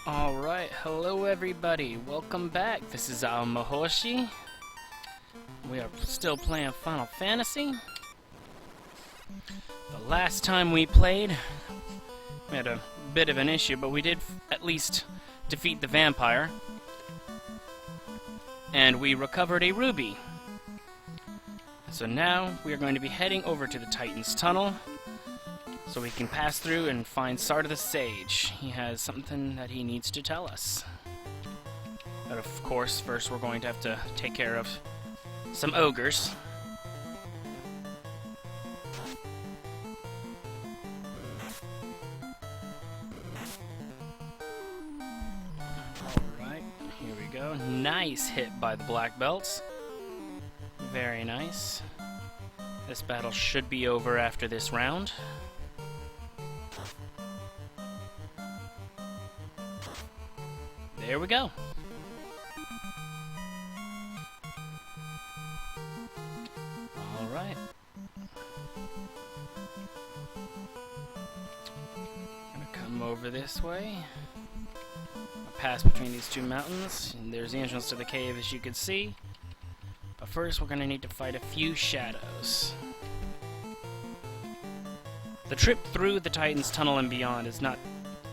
Alright, hello everybody, welcome back. This is Mahoshi. We are still playing Final Fantasy. The last time we played, we had a bit of an issue, but we did at least defeat the vampire. And we recovered a ruby. So now we are going to be heading over to the Titan's Tunnel, so we can pass through and find Sard the Sage. He has something that he needs to tell us. But of course, first we're going to have to take care of some ogres. Alright, here we go. Nice hit by the black belts. Very nice. This battle should be over after this round. There we go. Alright. Gonna come over this way. I'll pass between these two mountains, and there's the entrance to the cave, as you can see. But first, we're gonna need to fight a few shadows. The trip through the Titan's Tunnel and beyond is not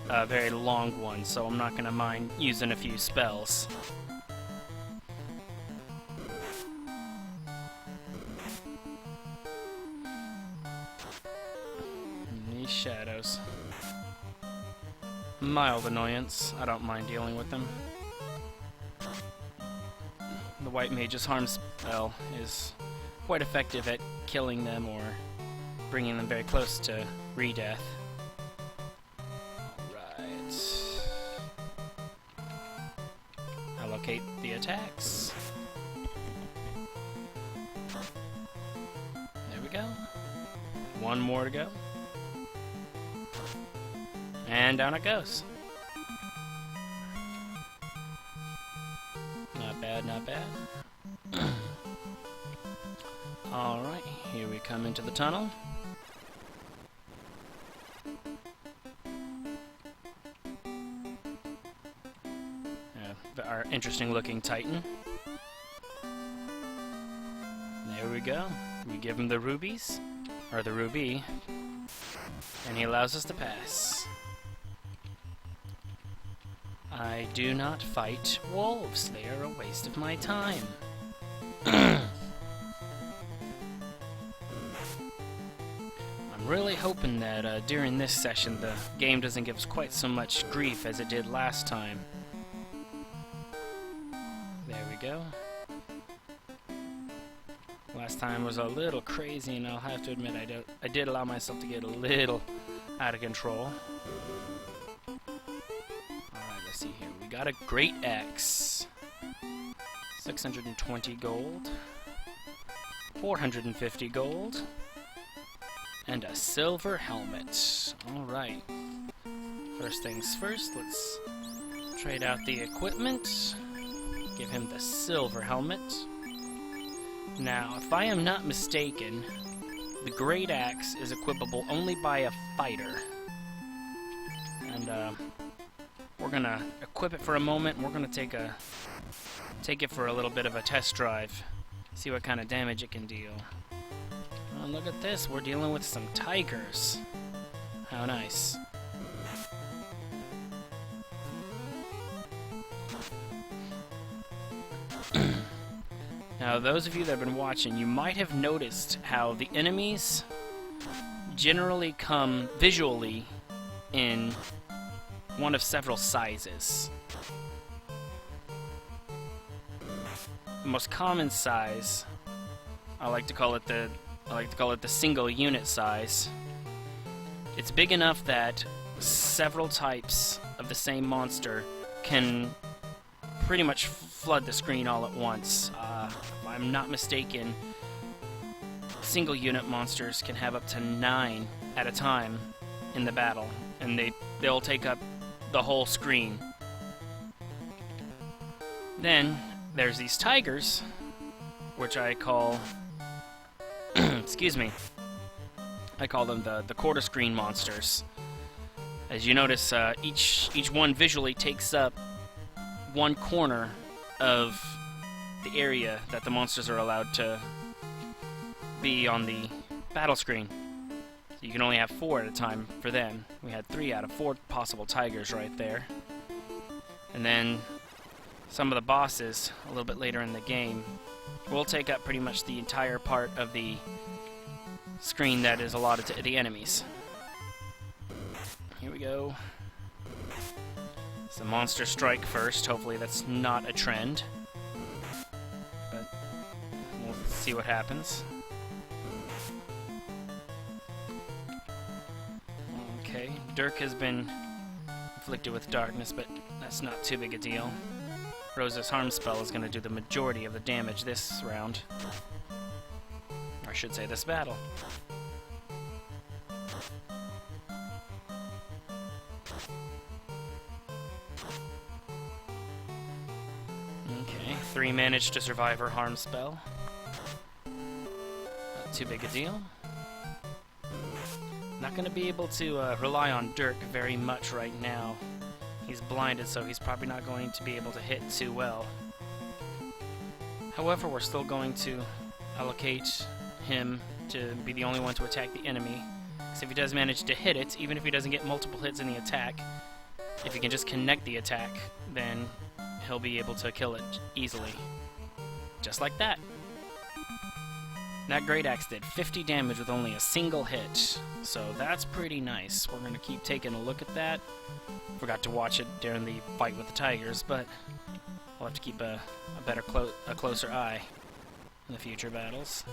a very long one, so I'm not gonna mind using a few spells. These shadows. Mild annoyance. I don't mind dealing with them. The White Mage's harm spell is quite effective at killing them or bringing them very close to re-death. Allocate the attacks. There we go. One more to go. And down it goes. Not bad, not bad. Alright, here we come into the tunnel. Our interesting looking Titan. There we go. We give him the rubies, or the ruby, and he allows us to pass. I do not fight wolves. They are a waste of my time. I'm really hoping that during this session the game doesn't give us quite so much grief as it did last time. There we go. Last time was a little crazy, and I'll have to admit I did allow myself to get a little out of control. Alright, let's see here. We got a great axe. 620 gold. 450 gold. And a silver helmet. Alright. First things first, let's trade out the equipment. Give him the silver helmet. Now, if I am not mistaken, the great axe is equipable only by a fighter. And we're gonna equip it for a moment, and we're gonna take it for a little bit of a test drive. See what kind of damage it can deal. Oh, look at this, we're dealing with some tigers. How nice. Now, those of you that have been watching, you might have noticed how the enemies generally come visually in one of several sizes. The most common size, I like to call it the single unit size. It's big enough that several types of the same monster can pretty much flood the screen all at once. If I'm not mistaken, single unit monsters can have up to 9 at a time in the battle, and they'll take up the whole screen. Then there's these tigers, which I call excuse me, I call them the quarter screen monsters. As you notice, each one visually takes up one corner of the area that the monsters are allowed to be on the battle screen. So you can only have 4 at a time for them. We had 3 out of 4 possible tigers right there. And then some of the bosses, a little bit later in the game, will take up pretty much the entire part of the screen that is allotted to the enemies. Here we go. It's a monster strike first. Hopefully that's not a trend. But we'll see what happens. Okay, Dirk has been afflicted with darkness, but that's not too big a deal. Rosa's harm spell is going to do the majority of the damage this round. Or I should say this battle. Okay, 3 managed to survive her harm spell. Not too big a deal. Not going to be able to rely on Dirk very much right now. He's blinded, so he's probably not going to be able to hit too well. However, we're still going to allocate him to be the only one to attack the enemy. So if he does manage to hit it, even if he doesn't get multiple hits in the attack, if he can just connect the attack, then he'll be able to kill it easily. Just like that. That Great Axe did 50 damage with only a single hit, so that's pretty nice. We're going to keep taking a look at that. Forgot to watch it during the fight with the tigers, but we'll have to keep a closer eye in the future battles.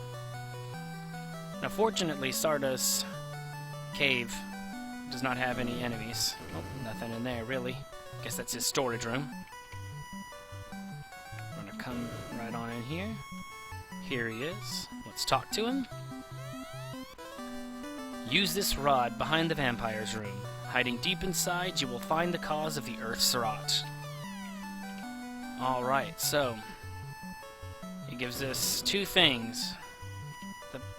Now fortunately, Stardust Cave does not have any enemies. Oh, nothing in there really. Guess that's his storage room. I'm going to come right on in here. Here he is. Let's talk to him. Use this rod behind the vampire's room. Hiding deep inside, you will find the cause of the Earth's rot. Alright, so he gives us 2 things.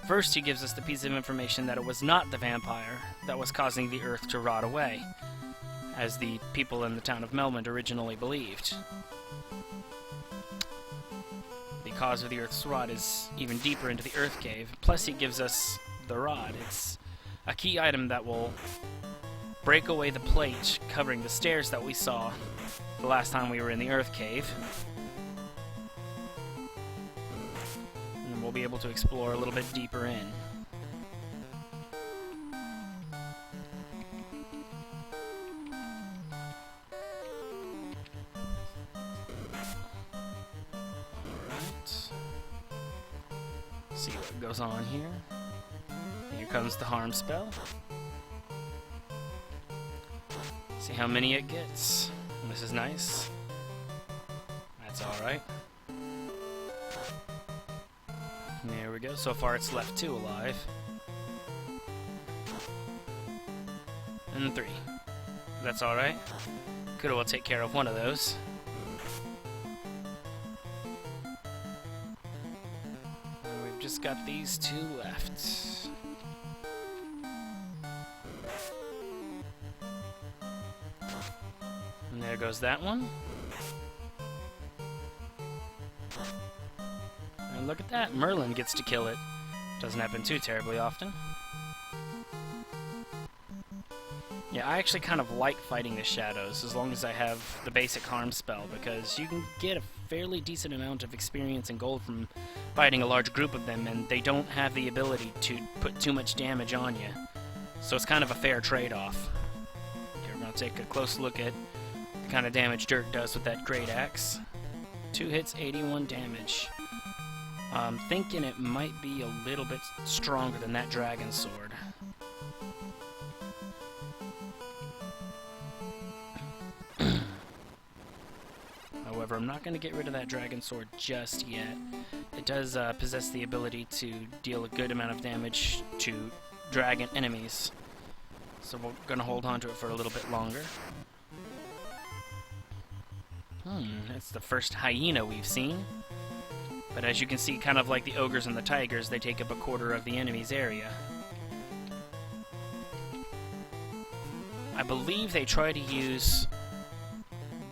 First, he gives us the piece of information that it was not the vampire that was causing the Earth to rot away, as the people in the town of Melmond originally believed. The cause of the Earth's rot is even deeper into the Earth Cave. Plus, he gives us the rod. It's a key item that will break away the plate covering the stairs that we saw the last time we were in the Earth Cave. And then we'll be able to explore a little bit deeper in. See what goes on here. Here comes the harm spell. See how many it gets. This is nice. That's alright. There we go. So far it's left 2 alive. And 3. That's alright. Could well take care of one of those. Just got these 2 left. And there goes that one. And look at that, Merlin gets to kill it. Doesn't happen too terribly often. Yeah, I actually kind of like fighting the shadows as long as I have the basic harm spell, because you can get a fairly decent amount of experience and gold from fighting a large group of them, and they don't have the ability to put too much damage on you. So it's kind of a fair trade-off. Okay, we're going to take a close look at the kind of damage Dirk does with that Great Axe. 2 hits, 81 damage. I'm thinking it might be a little bit stronger than that Dragon Sword. However, I'm not going to get rid of that Dragon Sword just yet. It does possess the ability to deal a good amount of damage to dragon enemies. So we're going to hold on to it for a little bit longer. That's the first hyena we've seen. But as you can see, kind of like the ogres and the tigers, they take up a quarter of the enemy's area. I believe they try to use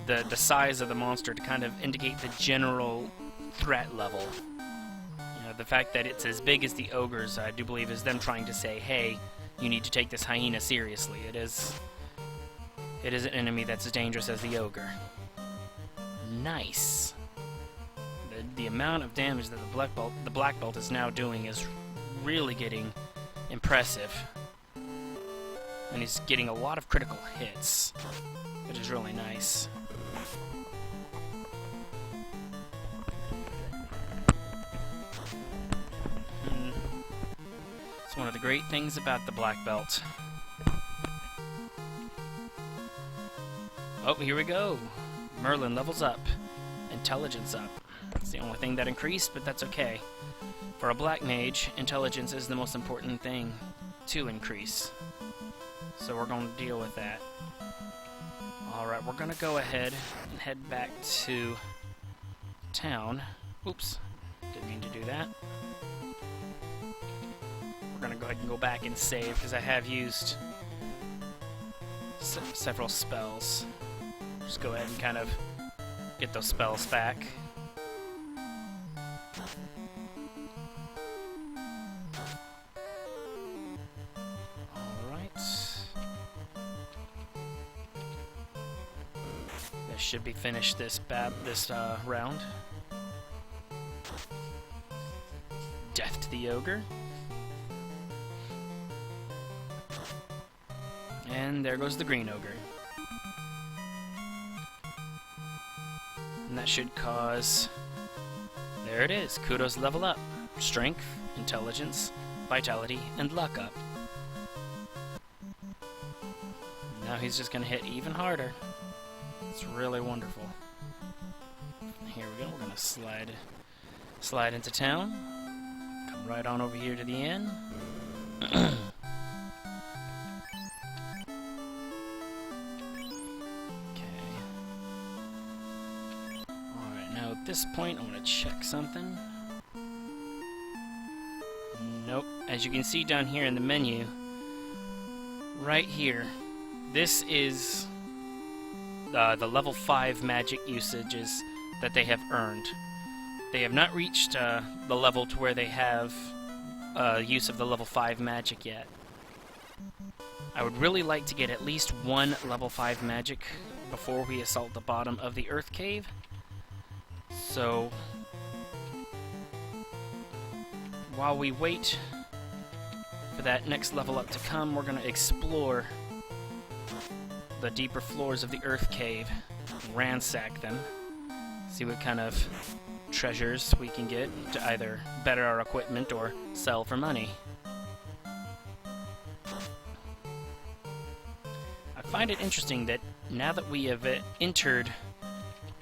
the size of the monster to kind of indicate the general threat level. You know, the fact that it's as big as the ogres, I do believe, is them trying to say, hey, you need to take this hyena seriously. It is an enemy that's as dangerous as the ogre. Nice. The amount of damage that the black belt is now doing is really getting impressive. And he's getting a lot of critical hits, which is really nice. It's one of the great things about the black belt. Oh, here we go. Merlin levels up. Intelligence up. It's the only thing that increased, but that's okay. For a black mage, intelligence is the most important thing to increase. So we're going to deal with that. Alright, we're going to go ahead and head back to town. Oops, didn't mean to do that. We're going to go ahead and go back and save, because I have used several spells. Just go ahead and kind of get those spells back. Should be finished this round. Death to the ogre. And there goes the green ogre. And that should cause... There it is. Kudos level up. Strength, intelligence, vitality, and luck up. Now he's just going to hit even harder. It's really wonderful. Here we go. We're gonna slide into town. Come right on over here to the inn. Okay. Alright, now at this point I'm gonna check something. Nope. As you can see down here in the menu, right here, this is the level 5 magic usages that they have earned. They have not reached the level to where they have use of the level 5 magic yet. I would really like to get at least one level 5 magic before we assault the bottom of the Earth Cave. So, while we wait for that next level up to come, we're going to explore the deeper floors of the Earth Cave, ransack them, see what kind of treasures we can get to either better our equipment or sell for money. I find it interesting that now that we have entered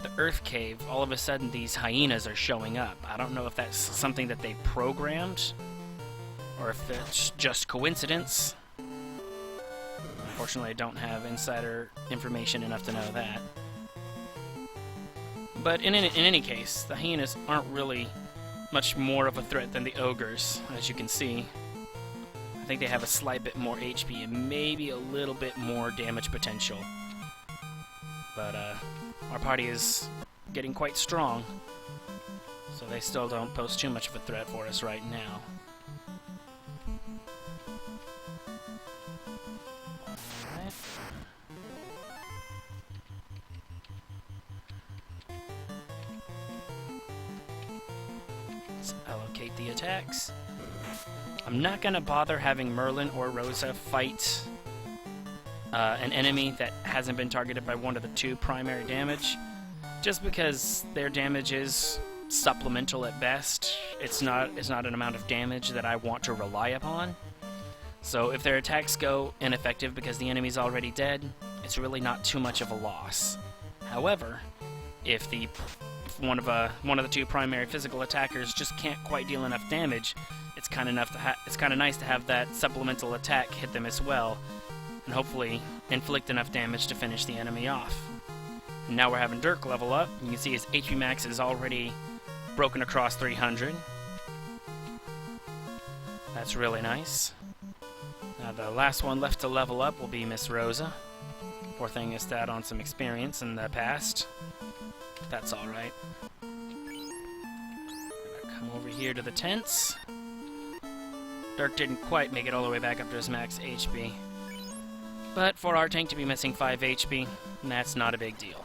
the Earth Cave, all of a sudden these hyenas are showing up. I don't know if that's something that they programmed or if it's just coincidence. Unfortunately, I don't have insider information enough to know that. But in any case, the hyenas aren't really much more of a threat than the ogres, as you can see. I think they have a slight bit more HP and maybe a little bit more damage potential. But our party is getting quite strong, so they still don't pose too much of a threat for us right now. Allocate the attacks. I'm not going to bother having Merlin or Rosa fight an enemy that hasn't been targeted by one of the two primary damage, just because their damage is supplemental at best. It's not an amount of damage that I want to rely upon. So if their attacks go ineffective because the enemy's already dead, it's really not too much of a loss. However, if one of the two primary physical attackers just can't quite deal enough damage, it's kind of nice to have that supplemental attack hit them as well, and hopefully inflict enough damage to finish the enemy off. And now we're having Dirk level up. You can see his HP max is already broken across 300. That's really nice. The last one left to level up will be Miss Rosa. Poor thing missed out on some experience in the past. That's alright. Come over here to the tents. Dirk didn't quite make it all the way back up to his max HP. But for our tank to be missing 5 HP, that's not a big deal.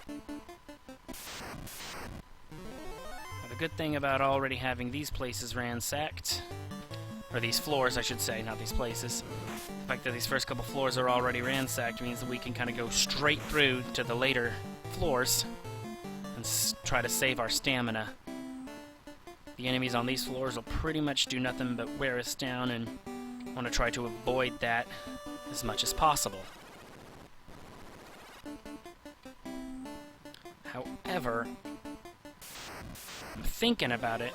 Now, the good thing about already having these places ransacked, or these floors I should say, not these places, the fact that these first couple floors are already ransacked means that we can kind of go straight through to the later floors and try to save our stamina. The enemies on these floors will pretty much do nothing but wear us down, and I want to try to avoid that as much as possible. However, I'm thinking about it,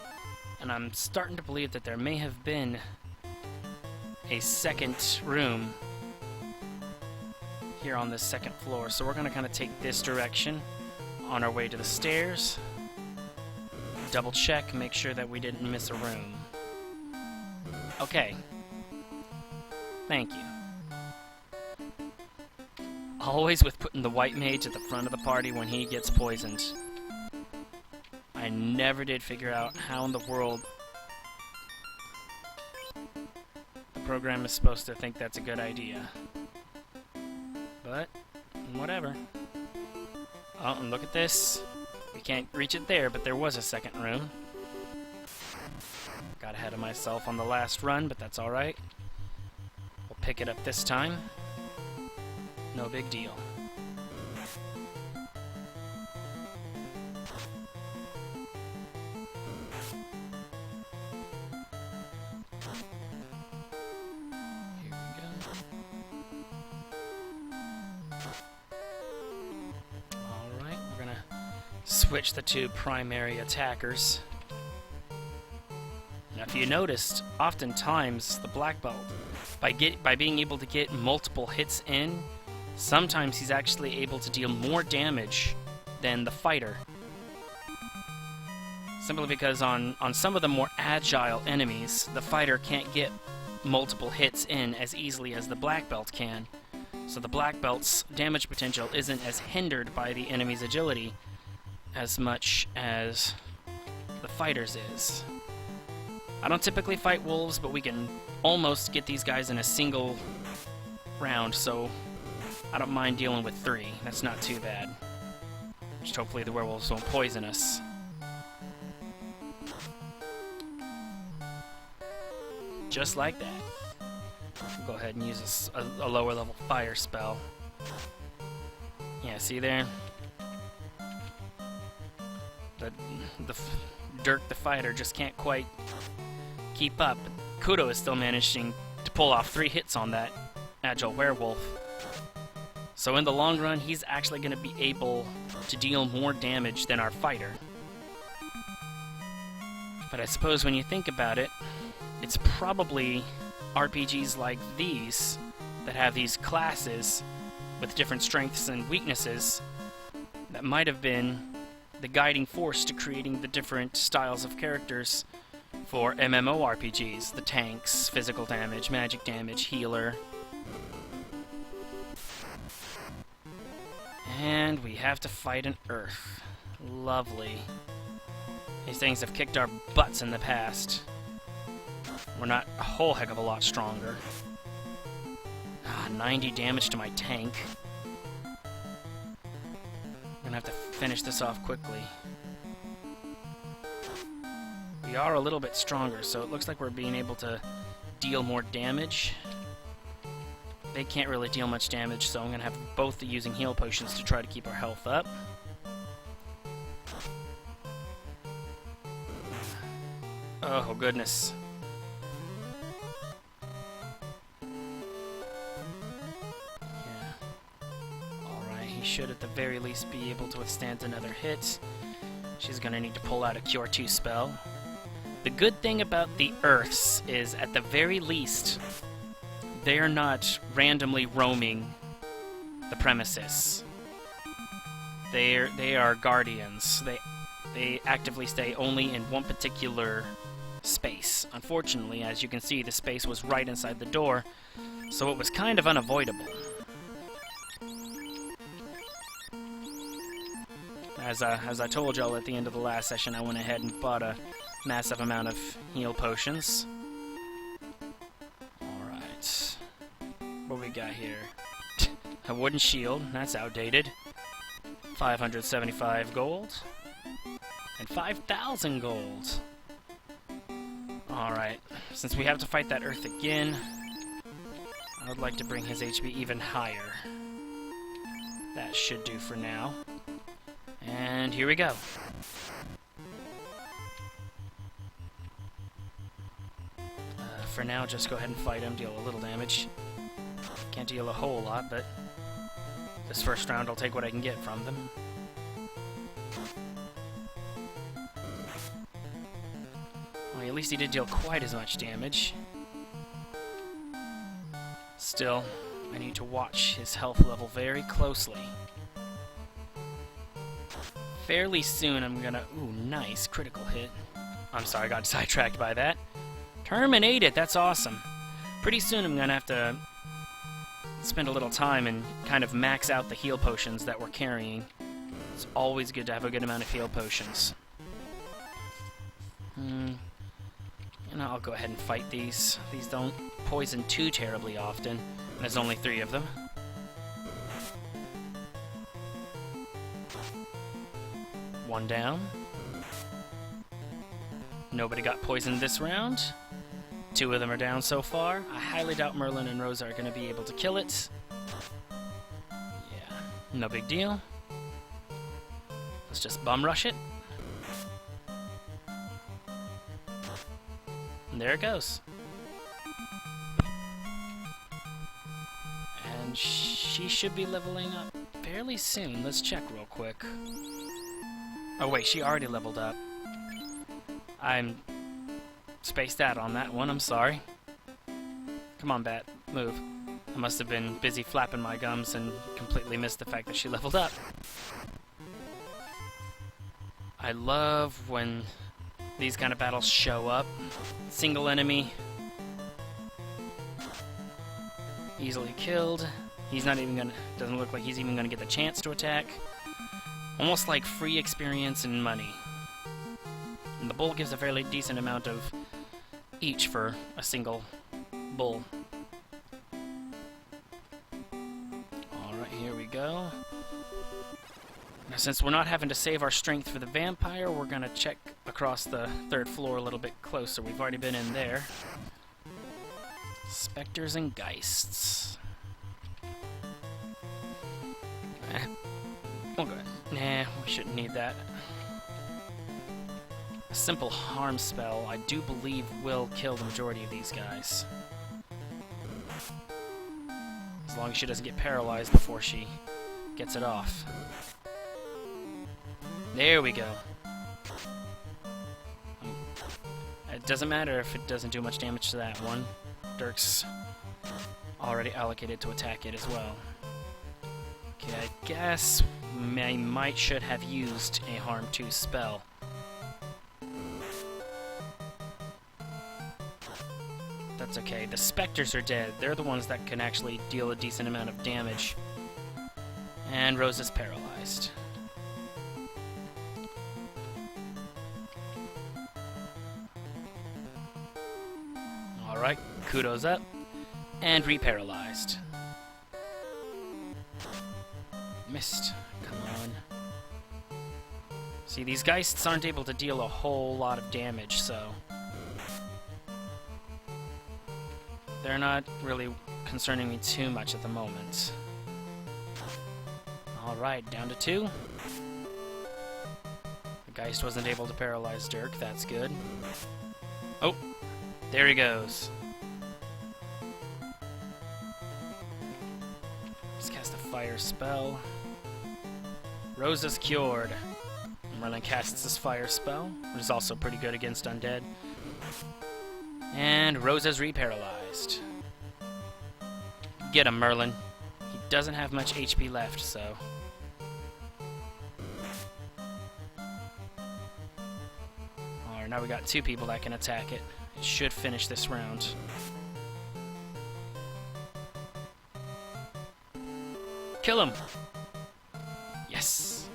and I'm starting to believe that there may have been a second room here on this second floor, so we're going to kind of take this direction on our way to the stairs. Double check, make sure that we didn't miss a room. Okay. Thank you. Always with putting the white mage at the front of the party when he gets poisoned. I never did figure out how in the world the program is supposed to think that's a good idea. But, whatever. Oh, and look at this. We can't reach it there, but there was a second room. Got ahead of myself on the last run, but that's alright. We'll pick it up this time. No big deal. Here we go. Alright, we're gonna switch the two primary attackers. Now, if you noticed, oftentimes the black belt, by being able to get multiple hits in, sometimes he's actually able to deal more damage than the fighter. Simply because on some of the more agile enemies, the fighter can't get multiple hits in as easily as the black belt can. So the black belt's damage potential isn't as hindered by the enemy's agility as much as the fighter's is. I don't typically fight wolves, but we can almost get these guys in a single round, so I don't mind dealing with 3. That's not too bad. Just hopefully the werewolves won't poison us. Just like that. We'll go ahead and use a lower level fire spell. Yeah, see there? Dirk the fighter just can't quite keep up. Kudo is still managing to pull off 3 hits on that agile werewolf. So in the long run, he's actually going to be able to deal more damage than our fighter. But I suppose when you think about it, it's probably RPGs like these that have these classes with different strengths and weaknesses that might have been the guiding force to creating the different styles of characters for MMORPGs. The tanks, physical damage, magic damage, healer. And we have to fight an Earth. Lovely. These things have kicked our butts in the past. We're not a whole heck of a lot stronger. 90 damage to my tank. I'm gonna have to finish this off quickly. We are a little bit stronger, so it looks like we're being able to deal more damage. They can't really deal much damage, so I'm gonna have both using heal potions to try to keep our health up. Oh, goodness. Should at the very least be able to withstand another hit. She's gonna need to pull out a Cure 2 spell. The good thing about the Earths is, at the very least, they're not randomly roaming the premises. They are guardians. They actively stay only in one particular space. Unfortunately, as you can see, the space was right inside the door, so it was kind of unavoidable. As I told y'all at the end of the last session, I went ahead and bought a massive amount of heal potions. Alright. What we got here? A wooden shield, that's outdated. 575 gold. And 5,000 gold. Alright, since we have to fight that Earth again, I would like to bring his HP even higher. That should do for now. And here we go. For now, just go ahead and fight him, deal a little damage. Can't deal a whole lot, but this first round I'll take what I can get from them. Well, at least he did deal quite as much damage. Still, I need to watch his health level very closely. Fairly soon I'm gonna... Ooh, nice. Critical hit. I'm sorry, I got sidetracked by that. Terminated! That's awesome. Pretty soon I'm gonna have to spend a little time and kind of max out the heal potions that we're carrying. It's always good to have a good amount of heal potions. And I'll go ahead and fight these. These don't poison too terribly often. There's only 3 of them. One down. Nobody got poisoned this round. 2 of them are down so far. I highly doubt Merlin and Rosa are going to be able to kill it. Yeah, no big deal. Let's just bum rush it. And there it goes. And she should be leveling up fairly soon. Let's check real quick. Oh wait, she already leveled up. I'm spaced out on that one, I'm sorry. Come on, Bat, move. I must have been busy flapping my gums and completely missed the fact that she leveled up. I love when these kind of battles show up. Single enemy. Easily killed. He's not even gonna... Doesn't look like he's even gonna get the chance to attack. Almost like free experience and money. And the bull gives a fairly decent amount of each for a single bull. Alright, here we go. Now, since we're not having to save our strength for the vampire, we're gonna check across the 3rd floor a little bit closer. We've already been in there. Spectres and Geists. We'll go ahead. Nah, we shouldn't need that. A simple harm spell, I do believe, will kill the majority of these guys. As long as she doesn't get paralyzed before she gets it off. There we go. It doesn't matter if it doesn't do much damage to that one. Dirk's already allocated to attack it as well. Okay, I guess I should have used a Harm 2 spell. That's okay. The Spectres are dead. They're the ones that can actually deal a decent amount of damage. And Rose is paralyzed. Alright, kudos up. And reparalyzed. Missed. Come on. See, these Geists aren't able to deal a whole lot of damage, so... they're not really concerning me too much at the moment. Alright, down to 2. The Geist wasn't able to paralyze Dirk, that's good. Oh! There he goes. Let's cast a fire spell. Rosa's cured. Merlin casts his fire spell, which is also pretty good against undead. And Rosa's reparalyzed. Get him, Merlin. He doesn't have much HP left, so... now we got 2 people that can attack it. It should finish this round. Kill him! Yes!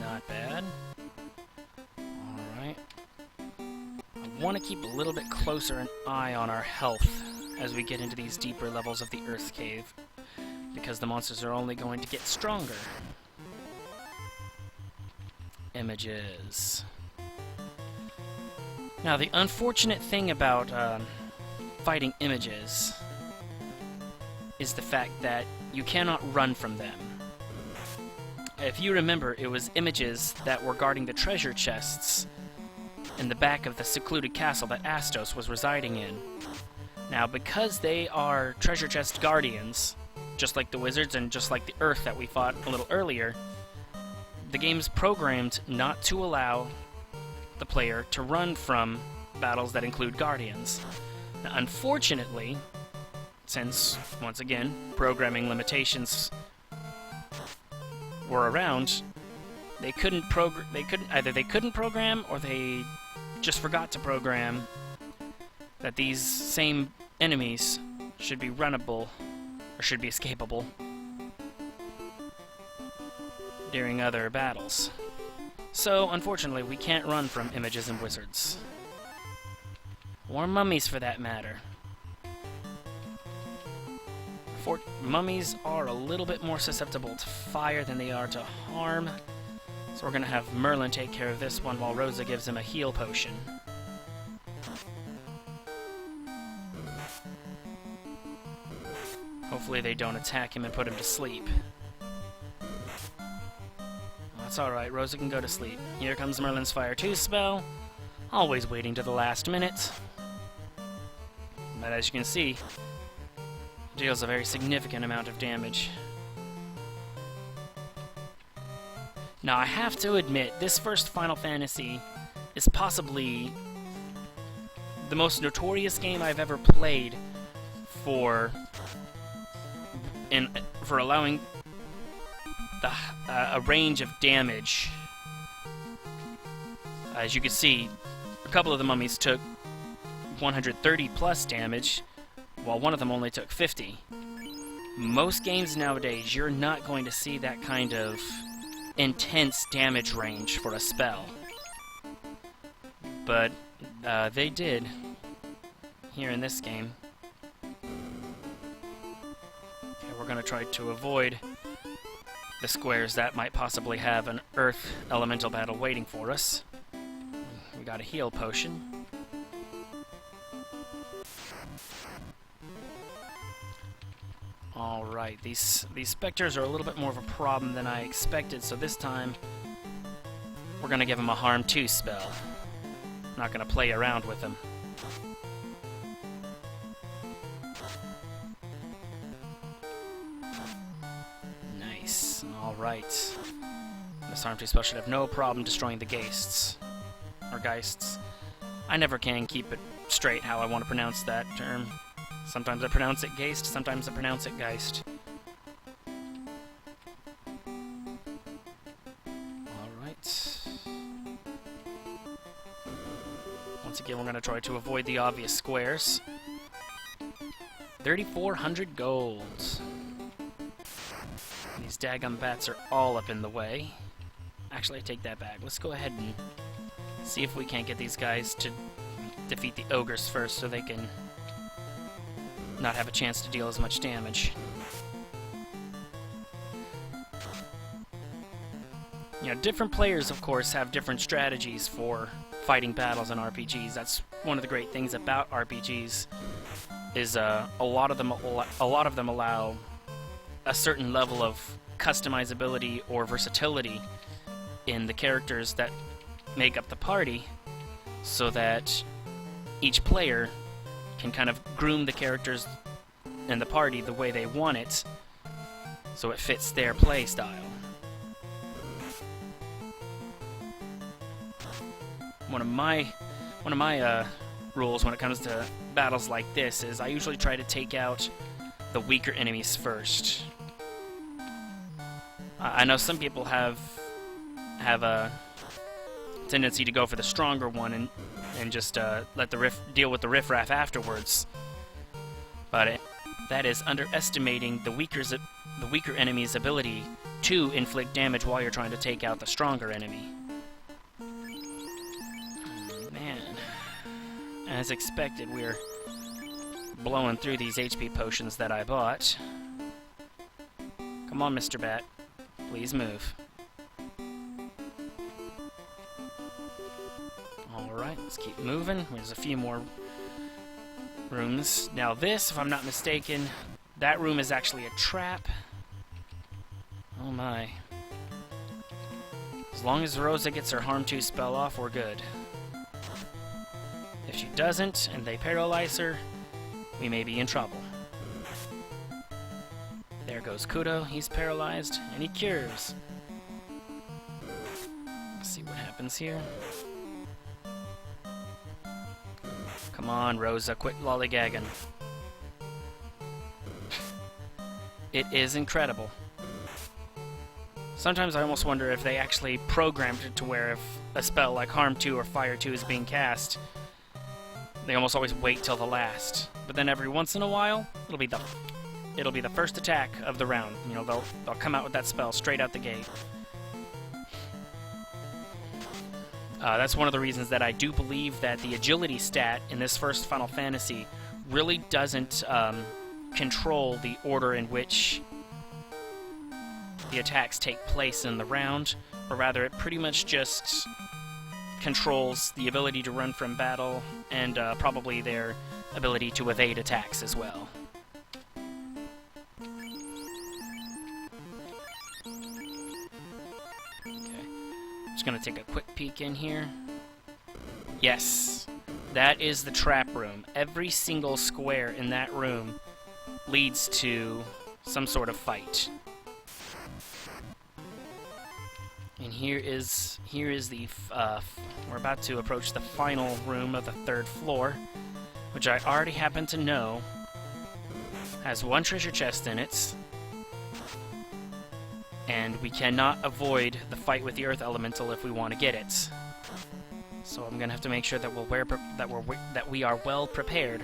Not bad. Alright. I want to keep a little bit closer an eye on our health as we get into these deeper levels of the Earth Cave, because the monsters are only going to get stronger. Images. Now, the unfortunate thing about fighting images is the fact that you cannot run from them. If you remember, it was images that were guarding the treasure chests in the back of the secluded castle that Astos was residing in. Now, because they are treasure chest guardians, just like the wizards and just like the Earth that we fought a little earlier, the game's programmed not to allow the player to run from battles that include guardians. Now, unfortunately, since, once again, programming limitations were around, they couldn't either they couldn't program or they just forgot to program that these same enemies should be runnable or should be escapable during other battles. So, unfortunately, we can't run from images and wizards. Or mummies, for that matter. Mummies are a little bit more susceptible to fire than they are to harm. So we're going to have Merlin take care of this one while Rosa gives him a heal potion. Hopefully they don't attack him and put him to sleep. That's alright, Rosa can go to sleep. Here comes Merlin's Fire 2 spell. Always waiting to the last minute. But as you can see, deals a very significant amount of damage. Now, I have to admit, this first Final Fantasy is possibly the most notorious game I've ever played for allowing a range of damage. As you can see, a couple of the mummies took 130 plus damage, while one of them only took 50. Most games nowadays, you're not going to see that kind of intense damage range for a spell. But they did here in this game. Okay, we're going to try to avoid the squares that might possibly have an Earth Elemental battle waiting for us. We got a heal potion. Alright, these specters are a little bit more of a problem than I expected, so this time we're going to give them a Harm 2 spell. Not going to play around with them. Nice. Alright. This Harm 2 spell should have no problem destroying the Geists. Or Geists. I never can keep it straight how I want to pronounce that term. Sometimes I pronounce it Geist, sometimes I pronounce it Geist. Alright. Once again, we're going to try to avoid the obvious squares. 3,400 gold. These daggum bats are all up in the way. Actually, I take that back. Let's go ahead and see if we can't get these guys to defeat the ogres first so they can not have a chance to deal as much damage. You know, different players, of course, have different strategies for fighting battles in RPGs. That's one of the great things about RPGs, is a lot of them allow a certain level of customizability or versatility in the characters that make up the party, so that each player can kind of groom the characters and the party the way they want it, so it fits their play style. One of my rules when it comes to battles like this is I usually try to take out the weaker enemies first. I know some people have have a tendency to go for the stronger one and just let the deal with the riffraff afterwards. But that is underestimating the weaker enemy's ability to inflict damage while you're trying to take out the stronger enemy. Oh, man. As expected, we're blowing through these HP potions that I bought. Come on, Mr. Bat. Please move. Alright, let's keep moving. There's a few more rooms. Now this, if I'm not mistaken, that room is actually a trap. Oh my. As long as Rosa gets her Harm 2 spell off, we're good. If she doesn't, and they paralyze her, we may be in trouble. There goes Kudo. He's paralyzed, and he cures. Let's see what happens here. Come on, Rosa, quit lollygagging. It is incredible. Sometimes I almost wonder if they actually programmed it to where if a spell like Harm 2 or Fire 2 is being cast, they almost always wait till the last. But then every once in a while, it'll be the first attack of the round. You know, they'll come out with that spell straight out the gate. That's one of the reasons that I do believe that the agility stat in this first Final Fantasy really doesn't control the order in which the attacks take place in the round, but rather it pretty much just controls the ability to run from battle and probably their ability to evade attacks as well. Gonna take a quick peek in here. Yes, that is the trap room. Every single square in that room leads to some sort of fight. And here is the we're about to approach the final room of the 3rd floor, which I already happen to know has one treasure chest in it. And we cannot avoid the fight with the Earth Elemental if we want to get it. So I'm gonna have to make sure that that we are well prepared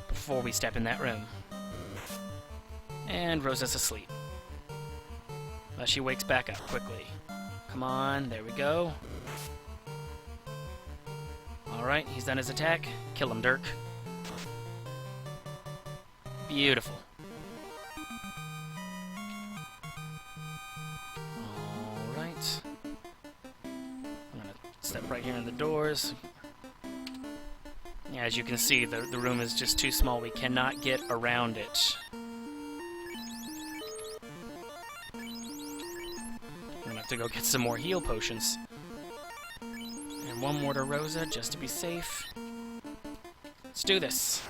before we step in that room. And Rosa's asleep. But she wakes back up quickly. Come on, there we go. Alright, he's done his attack. Kill him, Dirk. Beautiful. I'm gonna step right here in the doors. Yeah, as you can see, the room is just too small. We cannot get around it. I'm gonna have to go get some more heal potions. And one more to Rosa, just to be safe. Let's do this.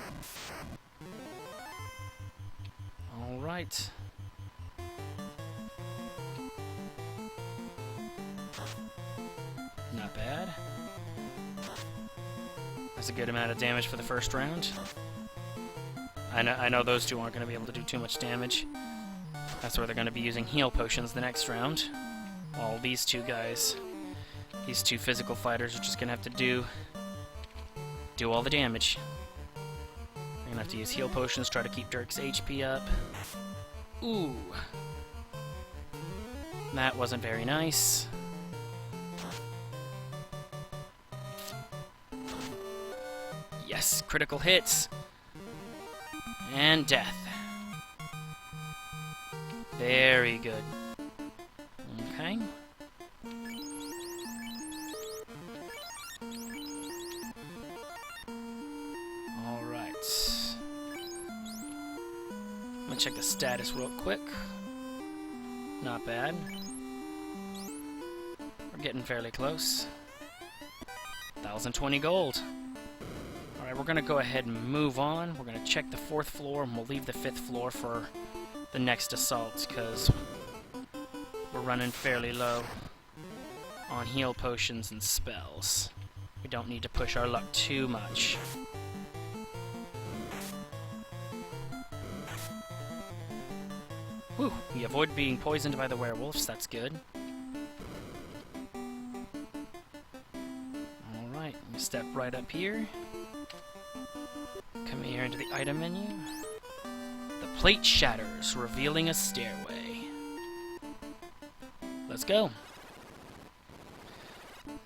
Alright. Not bad. That's a good amount of damage for the first round. I know those two aren't going to be able to do too much damage. That's where they're going to be using heal potions the next round. While these two guys, these two physical fighters, are just going to have to do all the damage. They're going to have to use heal potions, try to keep Dirk's HP up. Ooh. That wasn't very nice. Yes, critical hits. And death. Very good. Okay. Alright. I'm gonna check the status real quick. Not bad. We're getting fairly close. 1,020 gold. Alright, we're going to go ahead and move on. We're going to check the 4th floor, and we'll leave the 5th floor for the next assault, because we're running fairly low on heal potions and spells. We don't need to push our luck too much. Whew, we avoid being poisoned by the werewolves, that's good. step right up here. Come here into the item menu. The plate shatters, revealing a stairway. Let's go.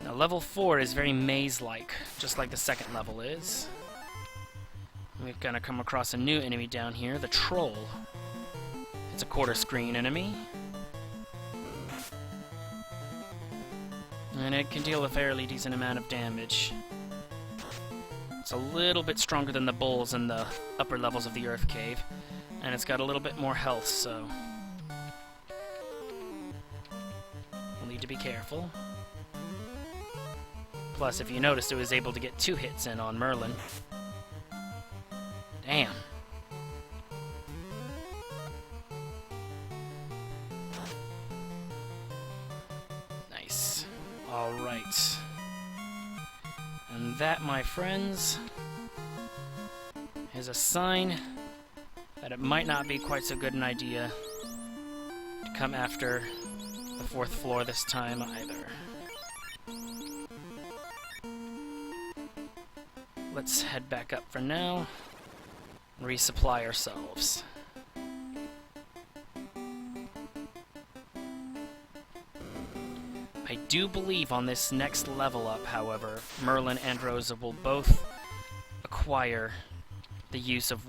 Now level 4 is very maze-like, just like the second level is. We're gonna come across a new enemy down here, the Troll. It's a quarter-screen enemy. And it can deal a fairly decent amount of damage. It's a little bit stronger than the bulls in the upper levels of the Earth Cave. And it's got a little bit more health, so we'll need to be careful. Plus, if you noticed, it was able to get 2 hits in on Merlin. Damn. Nice. Alright. And that, my friends, is a sign that it might not be quite so good an idea to come after the 4th floor this time either. Let's head back up for now and resupply ourselves. I do believe on this next level up, however, Merlin and Rosa will both acquire the use of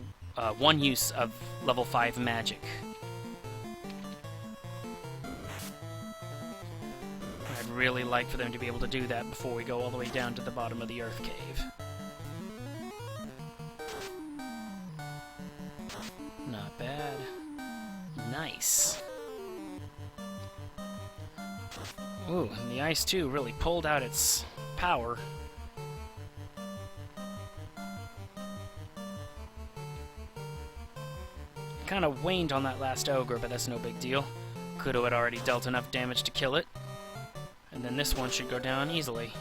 one use of level 5 magic. I'd really like for them to be able to do that before we go all the way down to the bottom of the Earth Cave. Not bad. Nice. Ooh, and the ice too really pulled out its power. Kind of waned on that last ogre, but that's no big deal. Kudo had already dealt enough damage to kill it. And then this one should go down easily.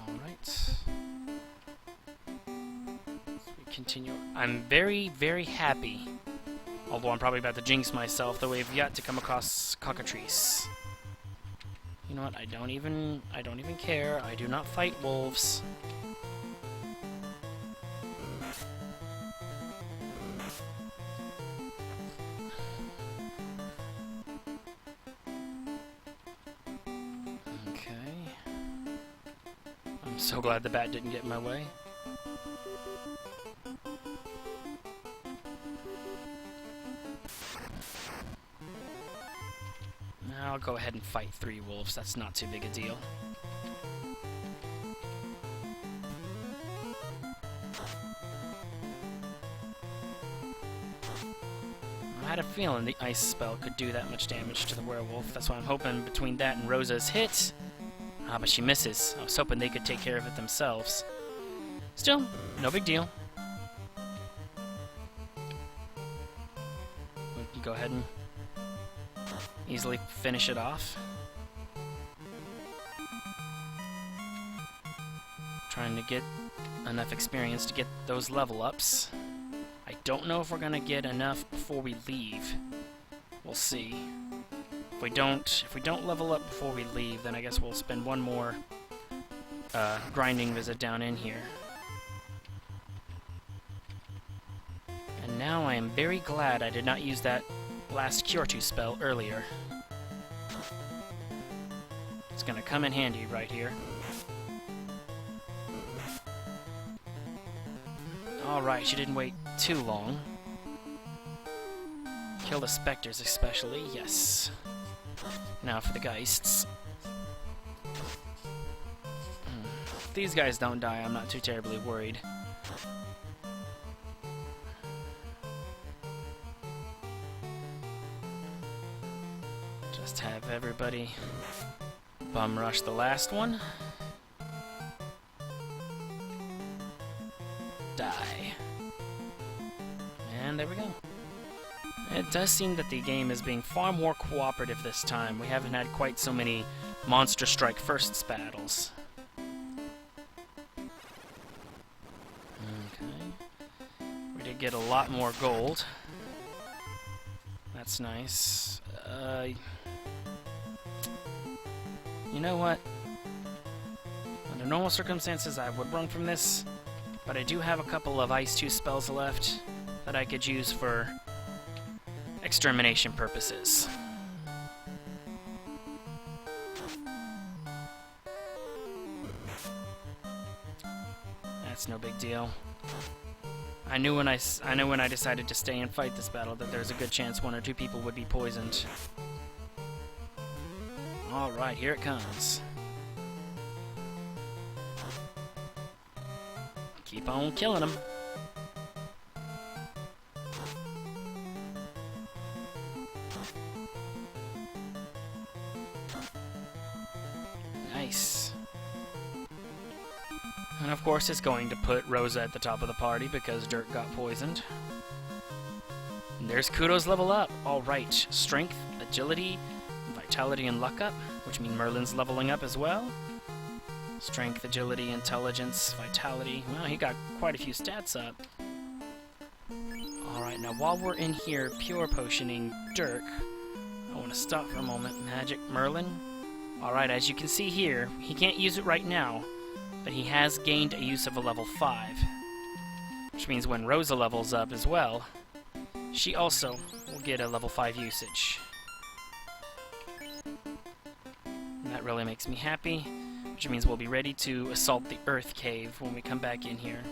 Alright. We continue. I'm very, very happy, although I'm probably about to jinx myself, that we've yet to come across cockatrice. You know what? I don't even care. I do not fight wolves. Okay. I'm so glad the bat didn't get in my way. I'll go ahead and fight 3 wolves. That's not too big a deal. I had a feeling the ice spell could do that much damage to the werewolf. That's why I'm hoping between that and Rosa's hit. Ah, but she misses. I was hoping they could take care of it themselves. Still, no big deal. We can go ahead and easily finish it off. Trying to get enough experience to get those level ups. I don't know if we're gonna get enough before we leave. We'll see. If we don't level up before we leave, then I guess we'll spend one more grinding visit down in here. And now I am very glad I did not use that last Cure 2 spell earlier. It's gonna come in handy right here. Alright, she didn't wait too long. Kill the specters especially, yes. Now for the geists. If these guys don't die, I'm not too terribly worried. Just have everybody bum rush the last one. Die. And there we go. It does seem that the game is being far more cooperative this time. We haven't had quite so many Monster Strike Firsts battles. Okay. We did get a lot more gold. That's nice. You know what? Under normal circumstances, I would run from this, but I do have a couple of Ice 2 spells left that I could use for extermination purposes. That's no big deal. I knew when I decided to stay and fight this battle that there's a good chance 1 or 2 people would be poisoned. Alright, here it comes. Keep on killing them. Nice. And of course it's going to put Rosa at the top of the party because Dirk got poisoned. And there's Kudo's level up. Alright, strength, agility, vitality, and luck up, which means Merlin's leveling up as well. Strength, agility, intelligence, vitality. Well, he got quite a few stats up. Alright, now while we're in here pure potioning Dirk, I want to stop for a moment. Magic Merlin. Alright, as you can see here, he can't use it right now, but he has gained a use of a level 5. Which means when Rosa levels up as well, she also will get a level 5 usage. And that really makes me happy, which means we'll be ready to assault the Earth Cave when we come back in here.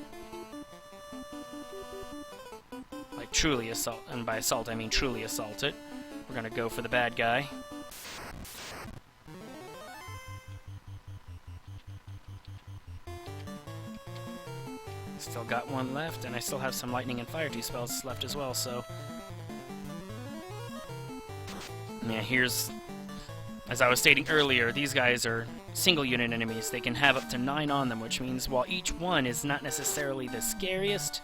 Like truly assault, and by assault I mean truly assault it. We're gonna go for the bad guy. Still got 1 left, and I still have some lightning and fire 2 spells left as well, so... Yeah, here's... As I was stating earlier, these guys are single unit enemies. They can have up to 9 on them, which means while each one is not necessarily the scariest,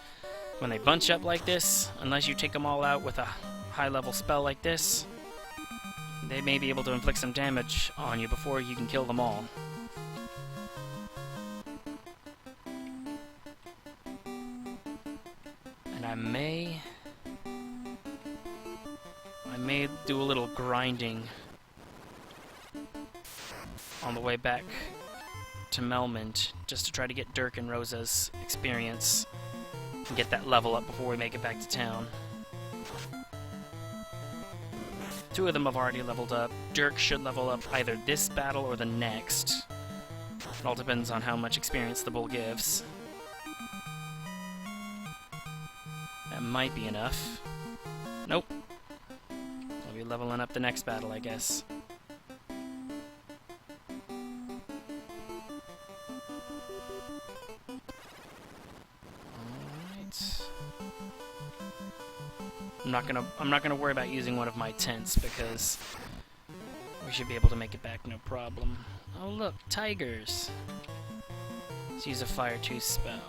when they bunch up like this, unless you take them all out with a high level spell like this, they may be able to inflict some damage on you before you can kill them all. And I may do a little grinding on the way back to Melmond, just to try to get Dirk and Rosa's experience and get that level up before we make it back to town. 2 of them have already leveled up. Dirk should level up either this battle or the next. It all depends on how much experience the bull gives. That might be enough. Nope. We'll be leveling up the next battle, I guess. I'm not gonna worry about using one of my tents because we should be able to make it back no problem. Oh look, tigers. Let's use a fire 2 spell.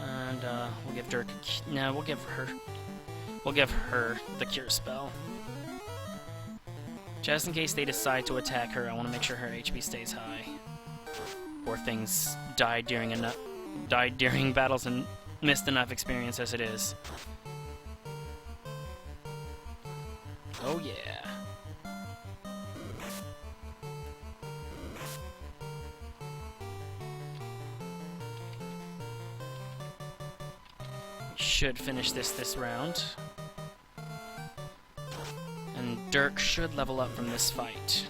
And we'll give Dirk no, we'll give her the cure spell. Just in case they decide to attack her, I want to make sure her HP stays high. Or things died during battles and missed enough experience as it is. Oh yeah. Should finish this round. And Dirk should level up from this fight.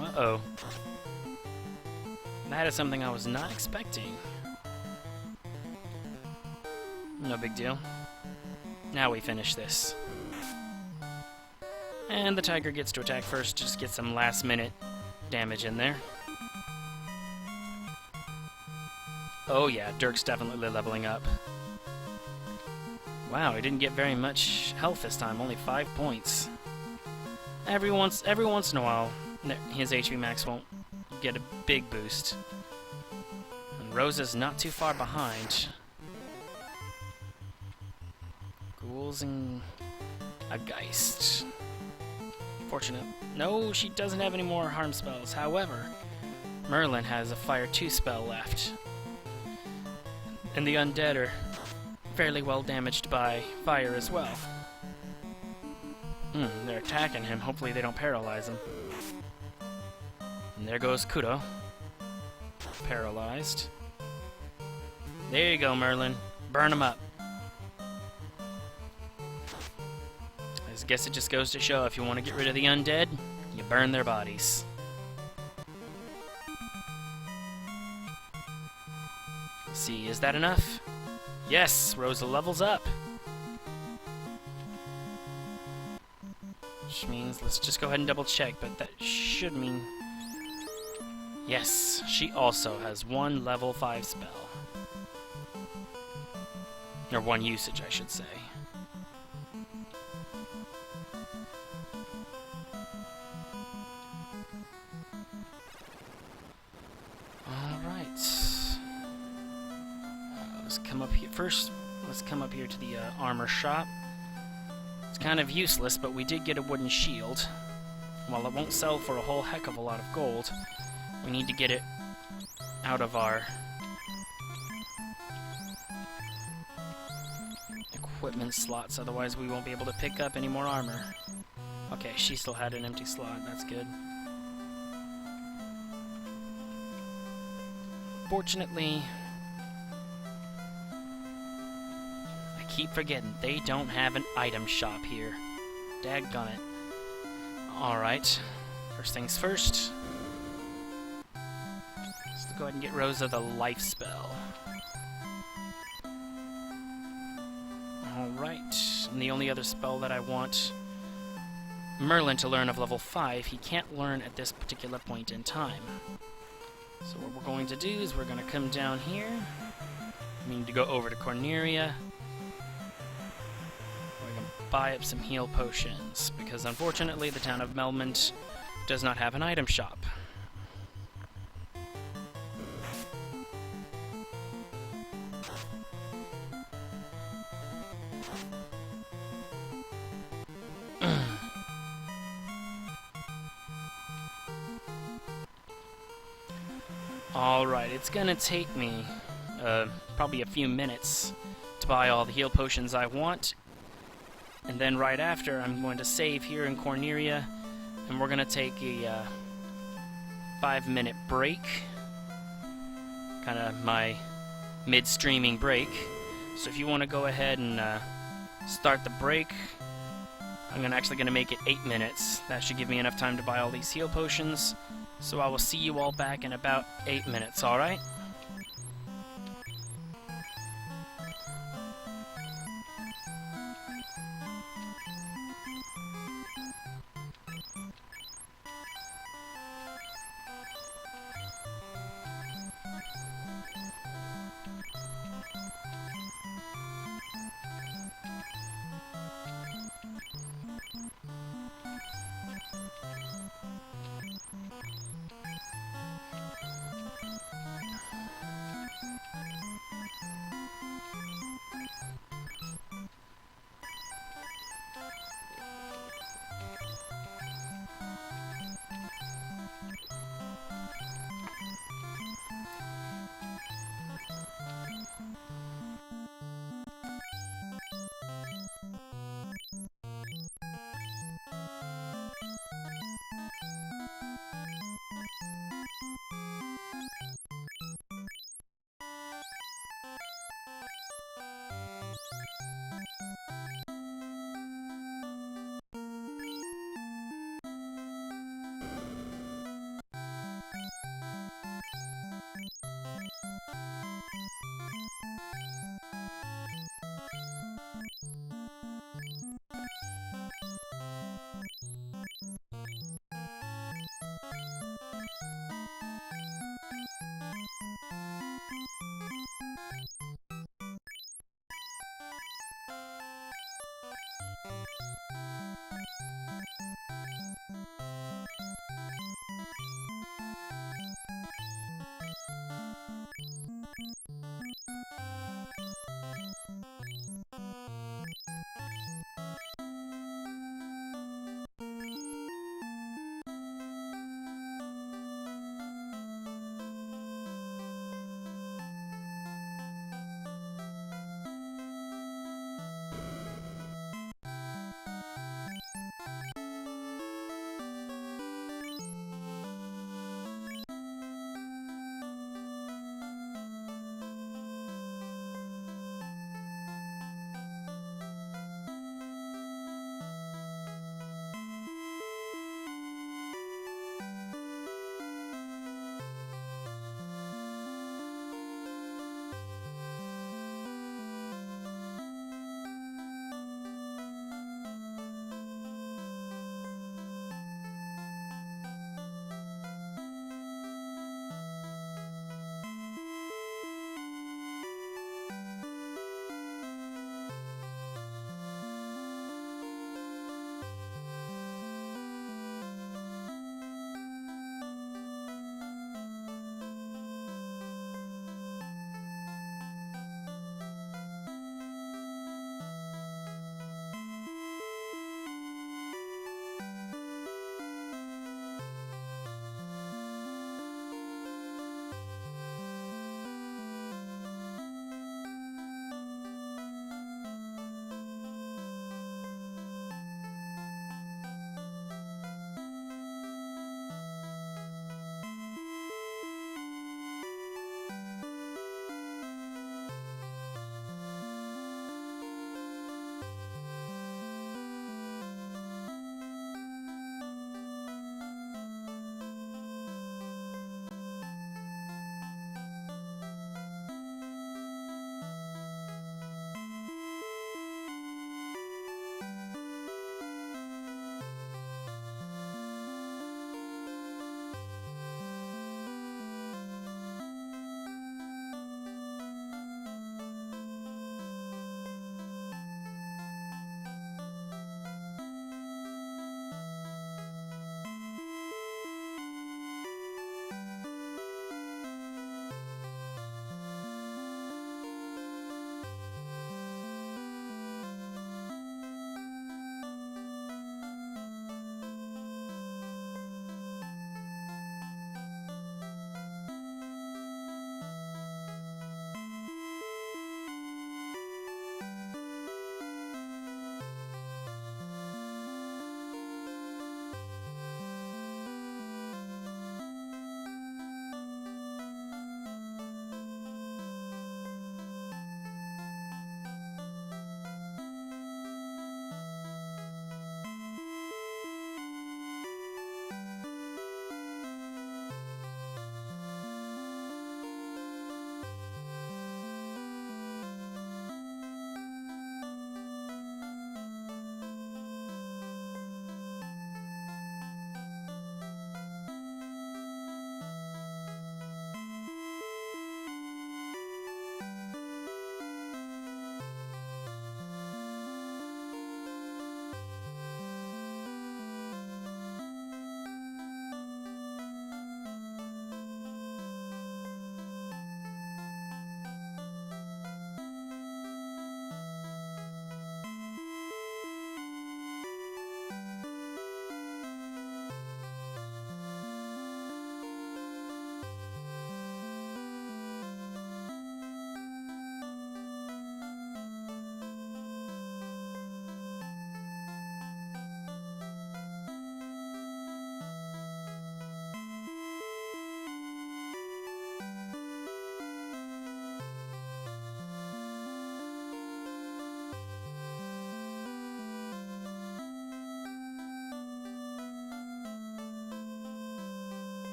Uh-oh. That is something I was not expecting. No big deal. Now we finish this. And the tiger gets to attack first, just get some last minute damage in there. Oh yeah, Dirk's definitely leveling up. Wow, he didn't get very much health this time, only 5 points. Every once in a while, his HP max won't get a big boost. And Rosa's not too far behind. Ghouls and a Geist. Fortunate. No, she doesn't have any more harm spells. However, Merlin has a Fire 2 spell left. And the undead are fairly well damaged by fire as well. They're attacking him. Hopefully they don't paralyze him. And there goes Kudo. Paralyzed. There you go, Merlin. Burn him up. I guess it just goes to show if you want to get rid of the undead, you burn their bodies. Let's see, is that enough? Yes, Rosa levels up. Which means, let's just go ahead and double check, but that should mean... Yes, she also has one level 5 spell. Or one usage, I should say. Let's come up here first. Let's come up here to the armor shop. It's kind of useless, but we did get a wooden shield. While it won't sell for a whole heck of a lot of gold, we need to get it out of our equipment slots, otherwise we won't be able to pick up any more armor. Okay, she still had an empty slot, that's good. Fortunately, I keep forgetting, they don't have an item shop here. Dadgummit. Alright, first things first. Let's go ahead and get Rosa the life spell. Alright, and the only other spell that I want Merlin to learn of level 5, he can't learn at this particular point in time. So what we're going to do is we're going to come down here. We need to go over to Corneria. We're going to buy up some heal potions, because unfortunately the town of Melmond does not have an item shop. Alright, it's gonna take me probably a few minutes to buy all the heal potions I want, and then right after I'm going to save here in Corneria, and we're gonna take a 5-minute break, kind of my mid-streaming break. So if you want to go ahead and start the break, I'm actually gonna make it 8 minutes. That should give me enough time to buy all these heal potions. So I will see you all back in about 8 minutes, alright?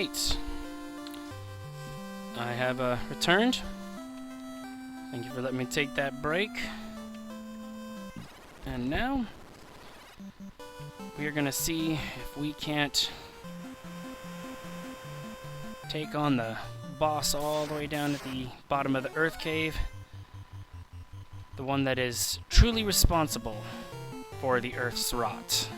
Alright. I have returned. Thank you for letting me take that break. And now, we are going to see if we can't take on the boss all the way down at the bottom of the Earth Cave. The one that is truly responsible for the Earth's rot.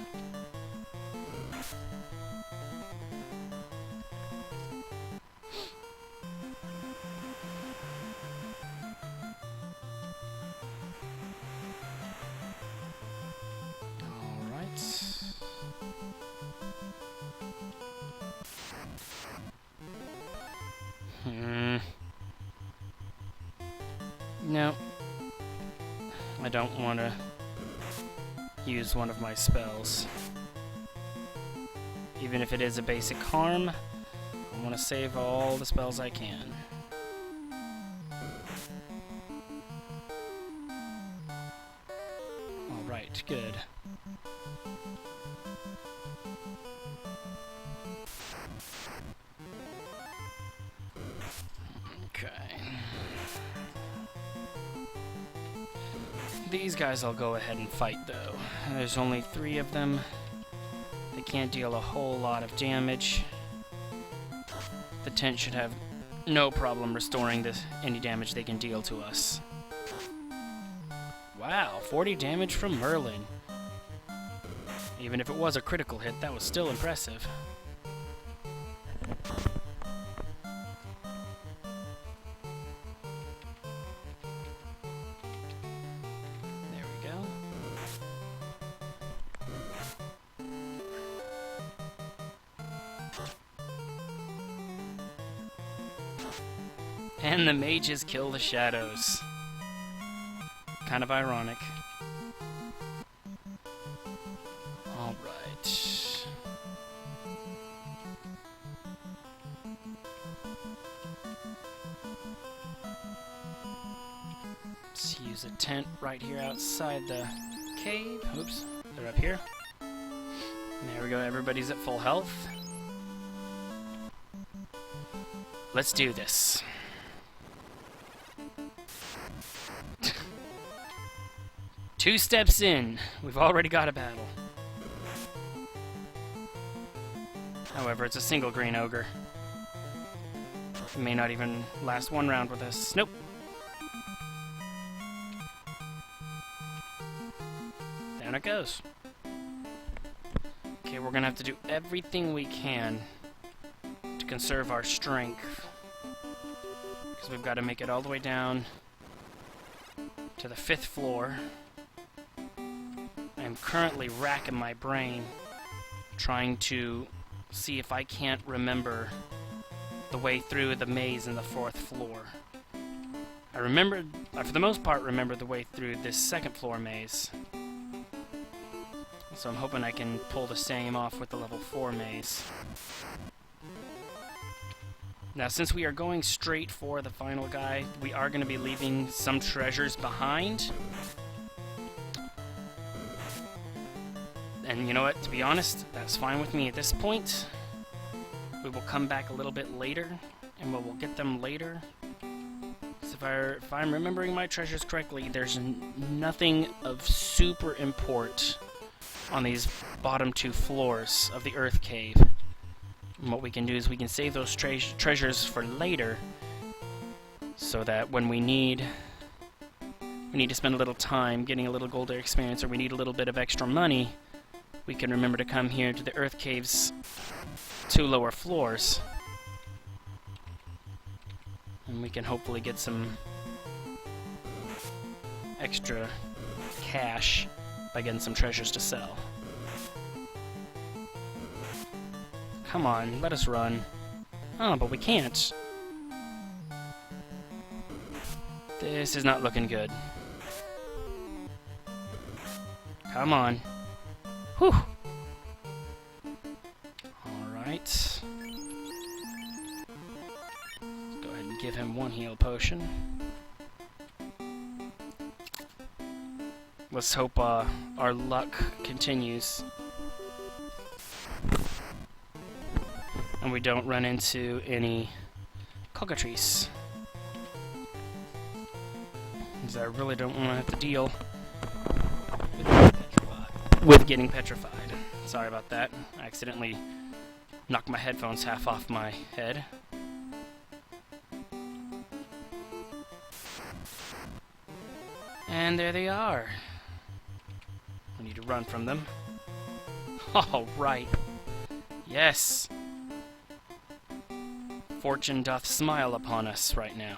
No, I don't want to use one of my spells. Even if it is a basic harm, I want to save all the spells I can. Alright, good. Okay. These guys I'll go ahead and fight, though. There's only 3 of them. They can't deal a whole lot of damage. The tent should have no problem restoring any damage they can deal to us. Wow, 40 damage from Merlin. Even if it was a critical hit, that was still impressive. And the mages kill the shadows. Kind of ironic. Alright. Let's use a tent right here outside the cave. Oops, they're up here. There we go, everybody's at full health. Let's do this. Two steps in, we've already got a battle. However, it's a single green ogre. It may not even last one round with us. Nope. Down it goes. Okay, we're gonna have to do everything we can to conserve our strength. Because we've got to make it all the way down to the 5th floor. I'm currently racking my brain trying to see if I can't remember the way through the maze in the 4th floor. I remembered, for the most part, remember the way through this 2nd floor maze. So I'm hoping I can pull the same off with the level 4 maze. Now, since we are going straight for the final guy, we are going to be leaving some treasures behind. And you know what, to be honest, that's fine with me at this point. We will come back a little bit later, and we'll get them later. So if I'm remembering my treasures correctly, there's nothing of super import on these bottom 2 floors of the Earth Cave. And what we can do is we can save those treasures for later, so that when we need to spend a little time getting a little gold experience, or we need a little bit of extra money, we can remember to come here to the Earth Cave's 2 lower floors. And we can hopefully get some extra cash by getting some treasures to sell. Come on, let us run. Oh, but we can't. This is not looking good. Come on. Whew! Alright. Go ahead and give him 1 heal potion. Let's hope our luck continues. and we don't run into any cockatrices. Because I really don't want to have to deal with getting petrified. Sorry about that. I accidentally knocked my headphones half off my head. And there they are. We need to run from them. All right. Yes. Fortune doth smile upon us right now.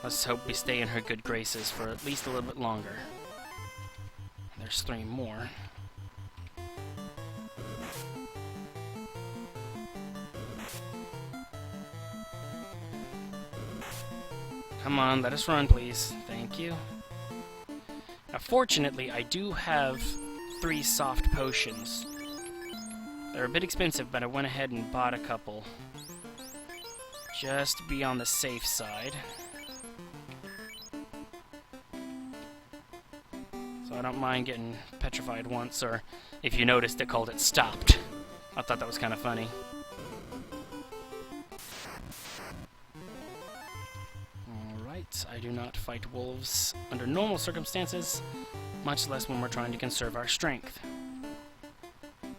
Let's hope we stay in her good graces for at least a little bit longer. There's 3 more. Come on, let us run, please. Thank you. Now, fortunately, I do have 3 soft potions. They're a bit expensive, but I went ahead and bought a couple. Just to be on the safe side. So I don't mind getting petrified once, or if you noticed, it called it stopped. I thought that was kind of funny. Alright, I do not fight wolves under normal circumstances, much less when we're trying to conserve our strength.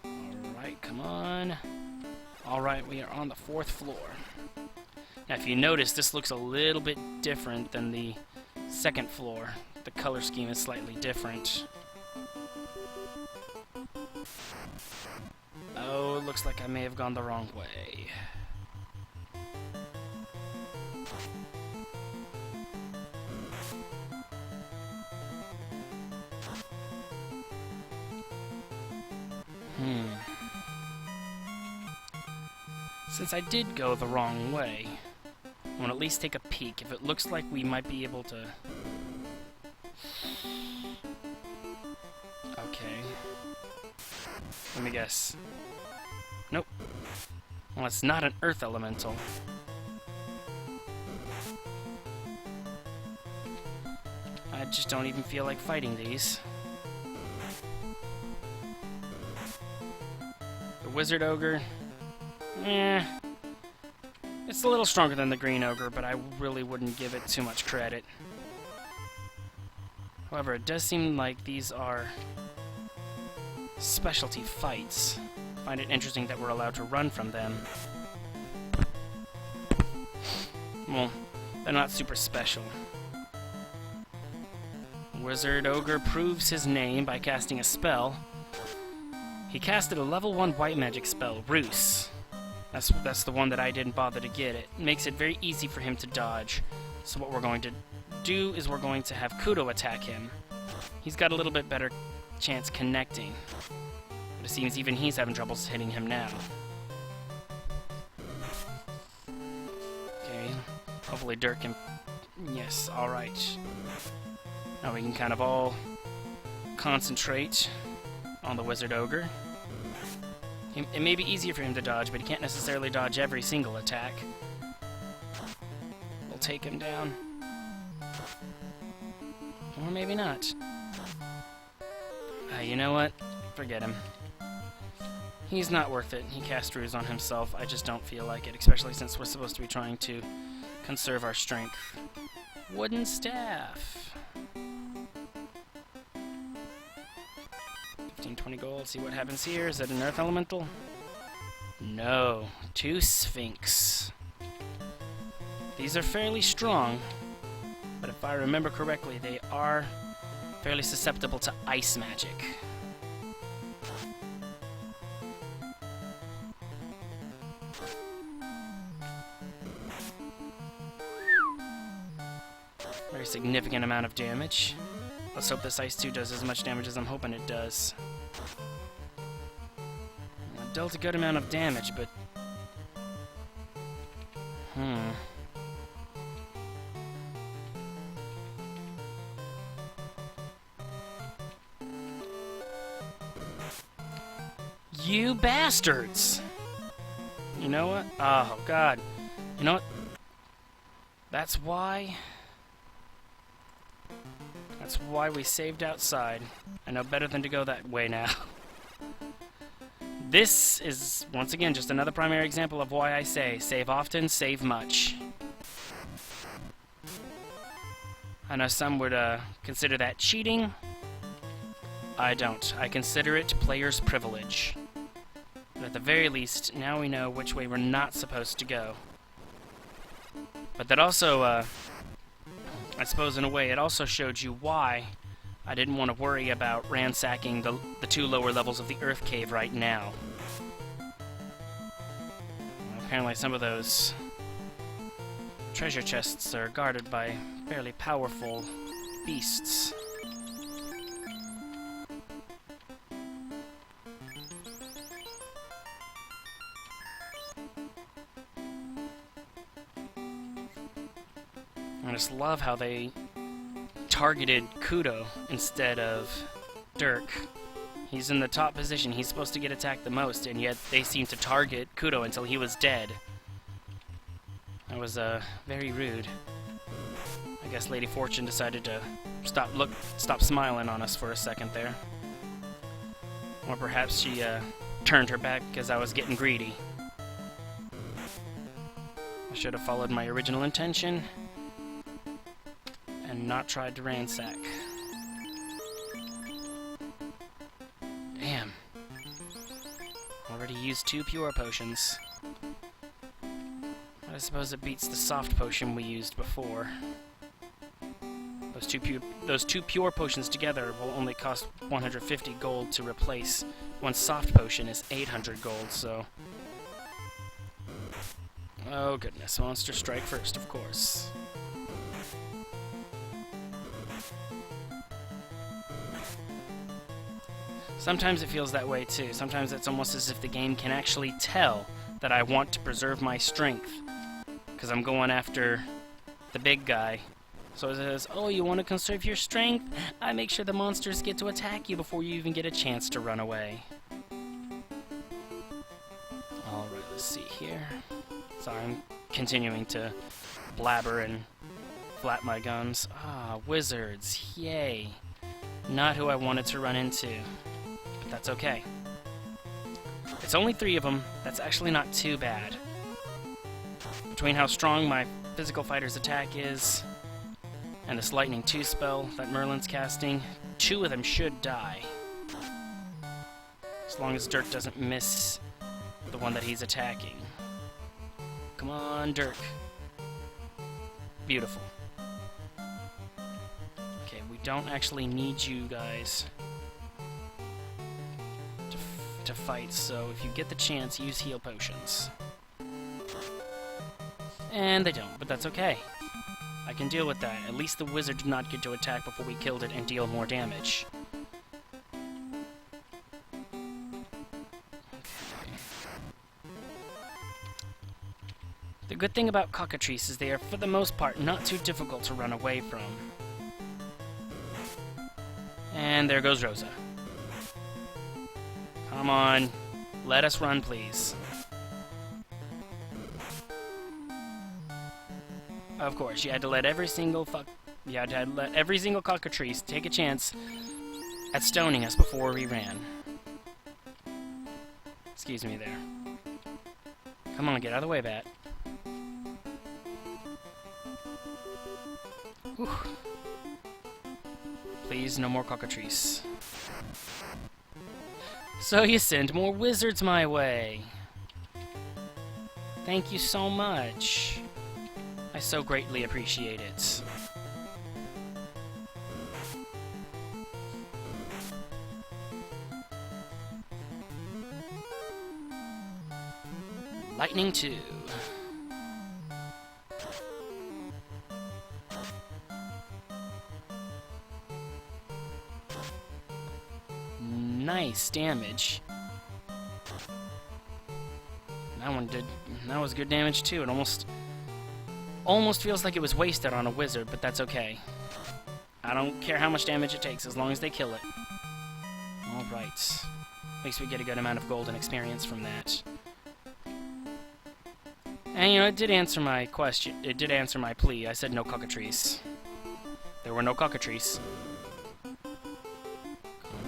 Alright, come on. Alright, we are on the 4th floor. Now if you notice, this looks a little bit different than the 2nd floor. The color scheme is slightly different. Oh, it looks like I may have gone the wrong way. Since I did go the wrong way, I want to at least take a peek. If it looks like we might be able to... Okay. Let me guess. Nope. Well, it's not an earth elemental. I just don't even feel like fighting these. The wizard ogre... It's a little stronger than the green ogre, but I really wouldn't give it too much credit. However, it does seem like these are specialty fights. I find it interesting that we're allowed to run from them. Well, they're not super special. Wizard Ogre proves his name by casting a spell. He casted a level 1 white magic spell, Roost. That's the one that I didn't bother to get. It makes it very easy for him to dodge. So what we're going to do is we're going to have Kudo attack him. He's got a little bit better chance connecting. But it seems even he's having troubles hitting him now. Okay, hopefully Dirk can... Yes, alright. Now we can kind of all concentrate on the Wizard Ogre. It may be easier for him to dodge, but he can't necessarily dodge every single attack. We'll take him down. Or maybe not. You know what? Forget him. He's not worth it. He cast Ruse on himself. I just don't feel like it, especially since we're supposed to be trying to conserve our strength. Wooden staff. 15-20 gold. See what happens here. Is that an earth elemental? No. 2 Sphinx. These are fairly strong, but if I remember correctly, they are fairly susceptible to ice magic. Very significant amount of damage. Let's hope this Ice 2 does as much damage as I'm hoping it does. It dealt a good amount of damage, but... You bastards! You know what? Oh, God. You know what? That's why we saved outside. I know better than to go that way now. This is, once again, just another primary example of why I say, save often, save much. I know some would consider that cheating. I don't. I consider it player's privilege. But at the very least, now we know which way we're not supposed to go. But that also, I suppose in a way, it also showed you why I didn't want to worry about ransacking the 2 lower levels of the Earth Cave right now. Apparently some of those treasure chests are guarded by fairly powerful beasts. I just love how they targeted Kudo instead of Dirk. He's in the top position. He's supposed to get attacked the most, and yet they seem to target Kudo until he was dead. That was very rude. I guess Lady Fortune decided to stop smiling on us for a second there. Or perhaps she turned her back because I was getting greedy. I should have followed my original intention and not tried to ransack. Damn. Already used 2 pure potions. I suppose it beats the soft potion we used before. Those two pure potions together will only cost 150 gold to replace. One soft potion is 800 gold, so... Oh goodness, Monster Strike first, of course. Sometimes it feels that way too. Sometimes it's almost as if the game can actually tell that I want to preserve my strength, because I'm going after the big guy. So it says, oh, you want to conserve your strength? I make sure the monsters get to attack you before you even get a chance to run away. Alright, let's see here. Sorry, I'm continuing to blabber and flap my gums. Ah, wizards, yay. Not who I wanted to run into. But that's okay. It's only 3 of them. That's actually not too bad. Between how strong my physical fighter's attack is and this Lightning 2 spell that Merlin's casting, 2 of them should die. As long as Dirk doesn't miss the one that he's attacking. Come on, Dirk. Beautiful. Okay, we don't actually need you guys to fight, so if you get the chance, use heal potions. And they don't, but that's okay. I can deal with that. At least the wizard did not get to attack before we killed it and deal more damage. Okay. The good thing about cockatrices is they are, for the most part, not too difficult to run away from. And there goes Rosa. Come on. Let us run, please. Of course, you had to let every single cockatrice take a chance at stoning us before we ran. Excuse me there. Come on, get out of the way, Bat. Whew. Please, no more cockatrice. So you send more wizards my way. Thank you so much. I so greatly appreciate it. Lightning 2. Nice damage. That was good damage too. It almost feels like it was wasted on a wizard, but that's okay. I don't care how much damage it takes, as long as they kill it. Alright. At least we get a good amount of gold and experience from that. And, you know, it did answer my question. It did answer my plea. I said no cockatrice. There were no cockatrice. I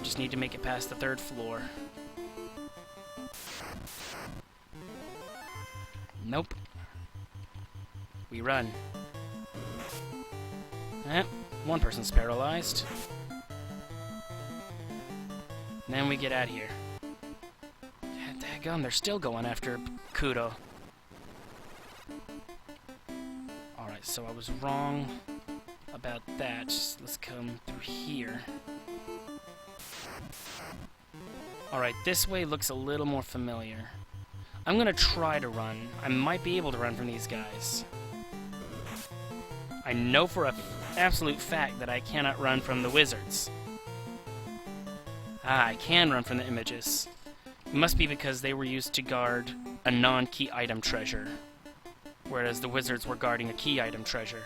just need to make it past the 3rd floor. Nope. We run. One person's paralyzed. Then we get out of here. Daggum, they're still going after Kudo. Alright, so I was wrong about that. Let's come through here. Alright, this way looks a little more familiar. I'm gonna try to run. I might be able to run from these guys. I know for an absolute fact that I cannot run from the wizards. Ah, I can run from the images. It must be because they were used to guard a non-key item treasure, whereas the wizards were guarding a key item treasure.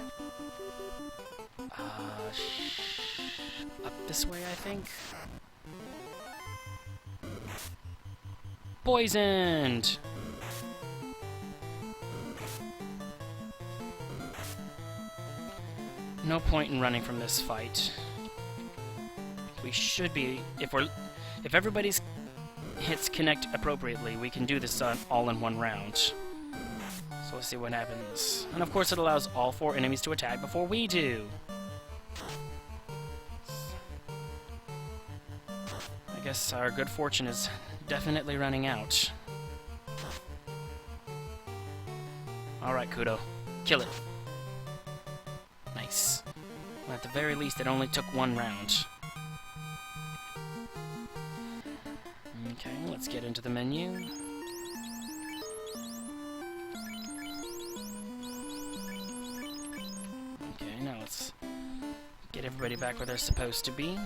Up this way, I think? Poisoned! No point in running from this fight. We should be, if everybody's hits connect appropriately, we can do this all in one round. So let's see what happens. And of course it allows all 4 enemies to attack before we do. I guess our good fortune is definitely running out. Alright, Kudo. Kill it. Nice. Well, at the very least, it only took 1 round. Okay, let's get into the menu. Okay, now let's get everybody back where they're supposed to be.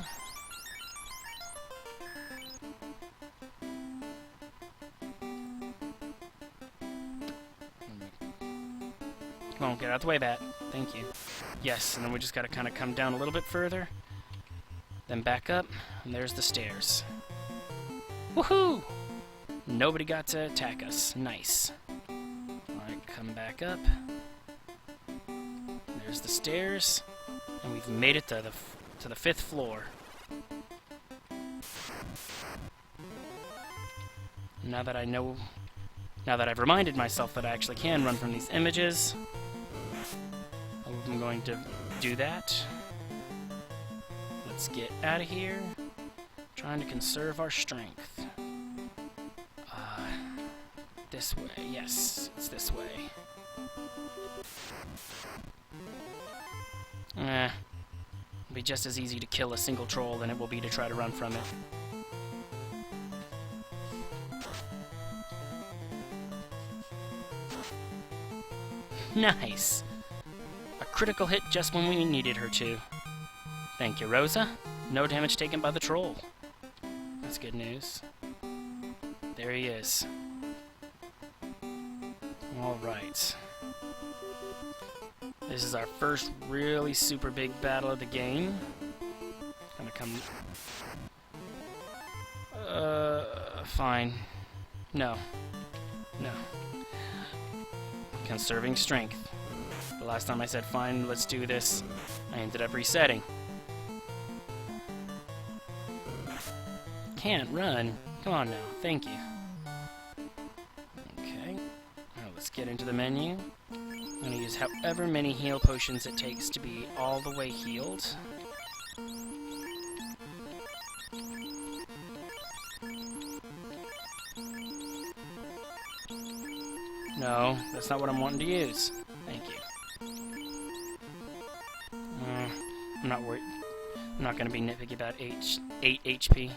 Come on, get out the way, Bat. Thank you. Yes, and then we just gotta kind of come down a little bit further, then back up, and there's the stairs. Woohoo! Nobody got to attack us. Nice. Alright, come back up. There's the stairs, and we've made it to the 5th floor. Now that I've reminded myself that I actually can run from these images, I'm going to do that. Let's get out of here. Trying to conserve our strength. This way. Yes, it's this way. It'll be just as easy to kill a single troll than it will be to try to run from it. Nice! A critical hit just when we needed her to. Thank you, Rosa. No damage taken by the troll. That's good news. There he is. Alright. This is our first really super big battle of the game. Gonna come... fine. No. No. Conserving strength. The last time I said, fine, let's do this, I ended up resetting. Can't run. Come on now. Thank you. Okay. Now let's get into the menu. I'm going to use however many heal potions it takes to be all the way healed. No, that's not what I'm wanting to use. Thank you. I'm not worried. I'm not going to be nitpicky about 8 HP.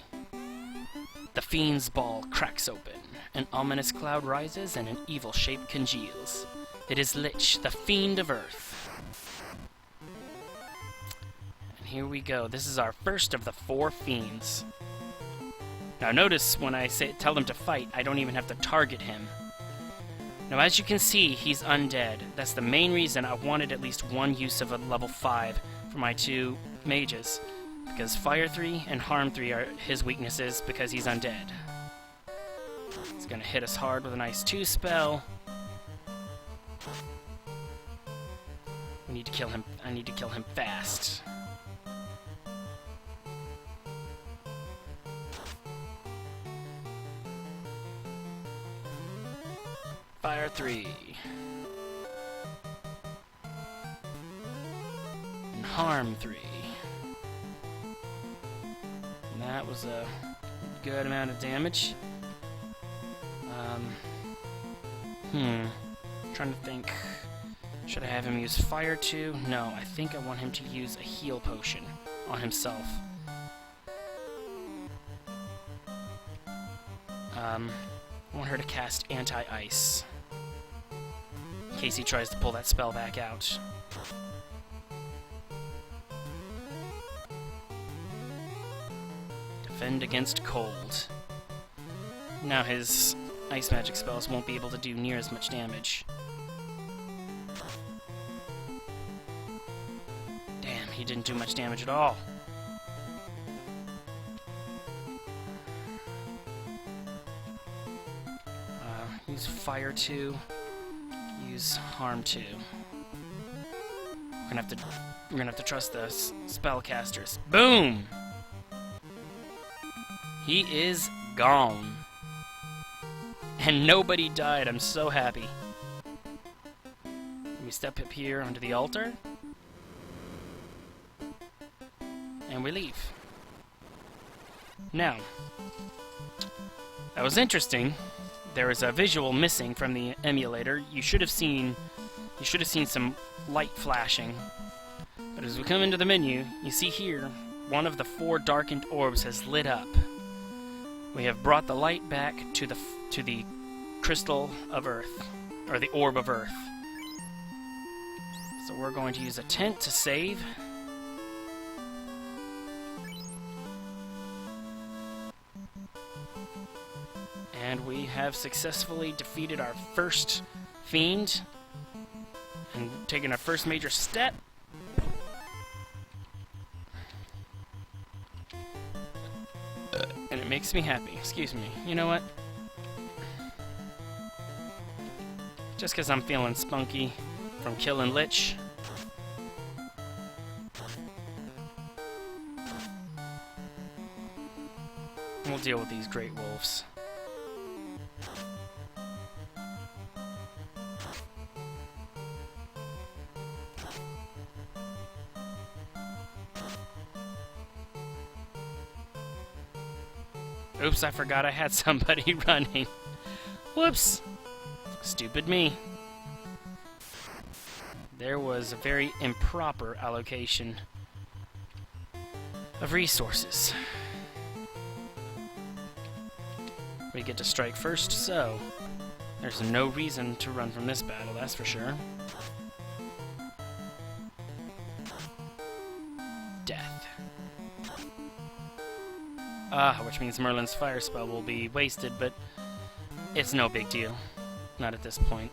The Fiend's ball cracks open. An ominous cloud rises and an evil shape congeals. It is Lich, the Fiend of Earth. And here we go. This is our first of the 4 Fiends. Now notice when I tell them to fight, I don't even have to target him. Now as you can see, he's undead. That's the main reason I wanted at least one use of a level 5 for my 2 mages. Because Fire 3 and Harm 3 are his weaknesses because he's undead. He's gonna hit us hard with a nice 2 spell. We need to kill him. I need to kill him fast. Fire Fire 3. And Harm 3. And that was a good amount of damage. Trying to think. Should I have him use Fire 2? No, I think I want him to use a heal potion on himself. I want her to cast Anti-Ice, in case he tries to pull that spell back out. Defend against cold. Now his ice magic spells won't be able to do near as much damage. Damn, he didn't do much damage at all. Use Fire 2. Use Harm 2. We're gonna have to trust the spellcasters. Boom! He is gone. And nobody died. I'm so happy. We step up here onto the altar. And we leave. Now, that was interesting. There was a visual missing from the emulator. You should have seen some light flashing. But as we come into the menu, you see here, one of the 4 darkened orbs has lit up. We have brought the light back to the crystal of Earth, or the orb of Earth. So we're going to use a tent to save. And we have successfully defeated our first Fiend and taken our first major step. And it makes me happy. Excuse me. You know what? Just because I'm feeling spunky from killing Lich. We'll deal with these great wolves. Oops, I forgot I had somebody running. Whoops. Stupid me. There was a very improper allocation of resources. We get to strike first, so there's no reason to run from this battle, that's for sure. Death. Which means Merlin's fire spell will be wasted, but it's no big deal. Not at this point.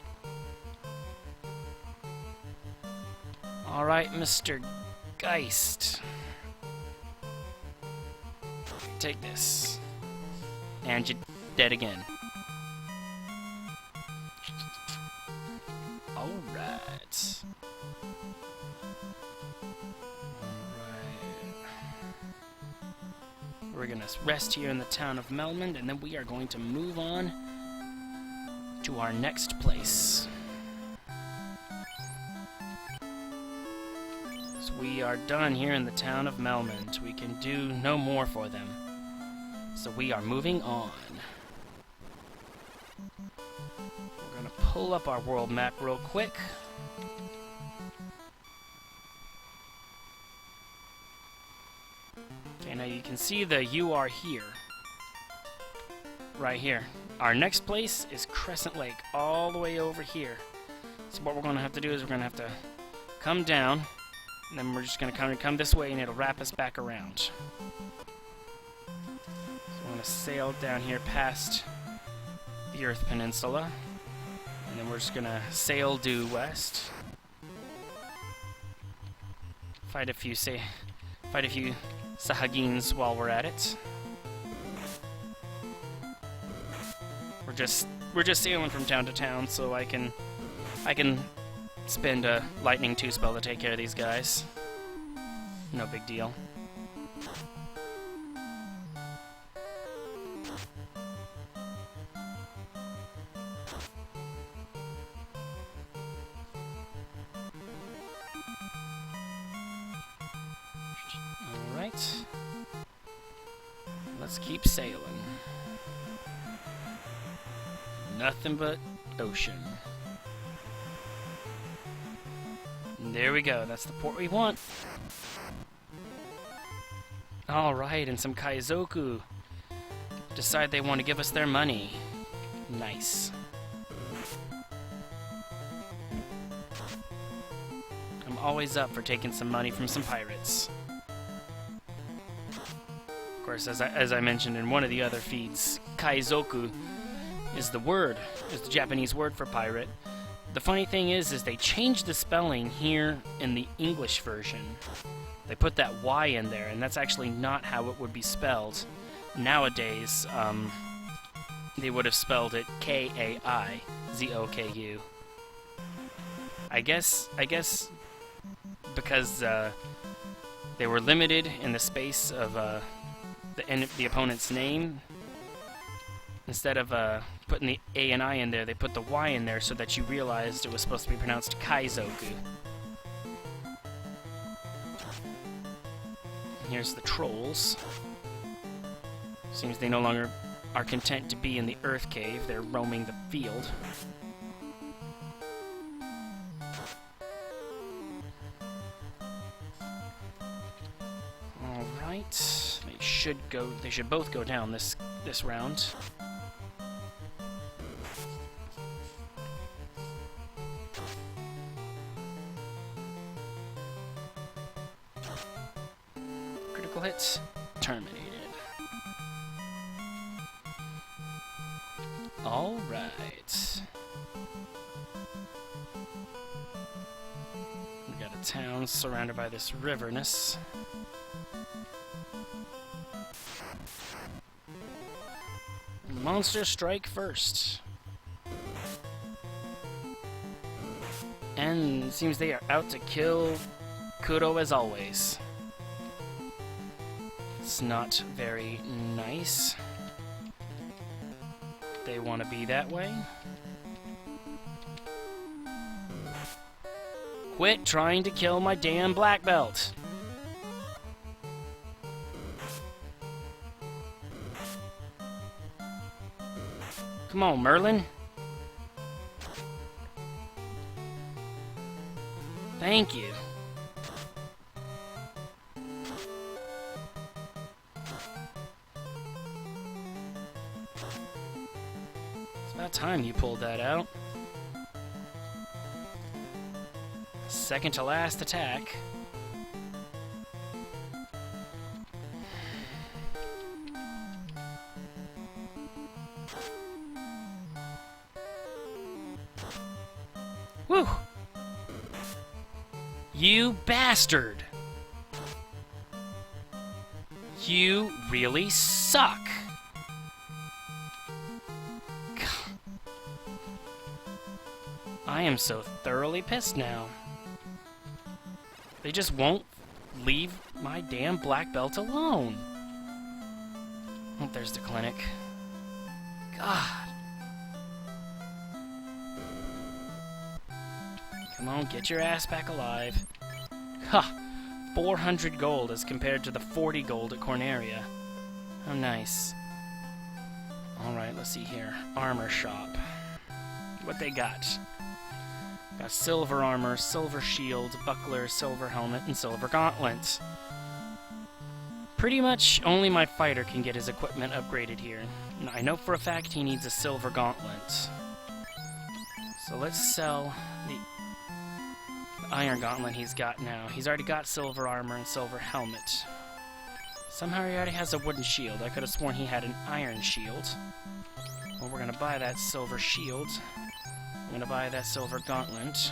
Alright, Mr. Geist. Take this. And you're dead again. Alright. We're gonna rest here in the town of Melmond, and then we are going to move on to our next place. So we are done here in the town of Melmond. We can do no more for them. So we are moving on. We're gonna pull up our world map real quick. Okay, now you can see the "you are here" right here. Our next place is Crescent Lake, all the way over here. So what we're going to have to do is we're going to have to come down, and then we're just going to come this way, and it'll wrap us back around. So we're going to sail down here past the Earth Peninsula, and then we're just going to sail due west. Fight a few Sahagins while we're at it. We're just sailing from town to town, so I can spend a Lightning 2 spell to take care of these guys. No big deal. Alright. Let's keep sailing. Nothing but ocean. And there we go. That's the port we want. Alright, and some Kaizoku decide they want to give us their money. Nice. I'm always up for taking some money from some pirates. Of course, as I mentioned in one of the other feeds, Kaizoku is the Japanese word for pirate. The funny thing is they changed the spelling here in the English version. They put that Y in there, and that's actually not how it would be spelled. Nowadays, they would have spelled it K-A-I-Z-O-K-U. I guess because they were limited in the space of the opponent's name. Instead of putting the A and I in there, they put the Y in there so that you realized it was supposed to be pronounced Kaizoku. Here's the trolls. Seems they no longer are content to be in the Earth Cave. They're roaming the field. Alright. They should both go down this round. Critical hits terminated. All right. We got a town surrounded by this riverness. Monsters strike first. And it seems they are out to kill Kuro as always. It's not very nice. They want to be that way. Quit trying to kill my damn black belt. Come on, Merlin. Thank you. It's about time you pulled that out. Second to last attack. Whew! You bastard! You really suck! I am so thoroughly pissed now. They just won't leave my damn black belt alone. Oh, there's the clinic. God. Come on, get your ass back alive. Ha! 400 gold as compared to the 40 gold at Corneria. How nice. Alright, let's see here. Armor shop. What they got? Got silver armor, silver shield, buckler, silver helmet, and silver gauntlet. Pretty much only my fighter can get his equipment upgraded here. And I know for a fact he needs a silver gauntlet. So let's sell the iron gauntlet he's got now. He's already got silver armor and silver helmet. Somehow he already has a wooden shield. I could have sworn he had an iron shield. Well, we're gonna buy that silver shield. I'm gonna buy that silver gauntlet.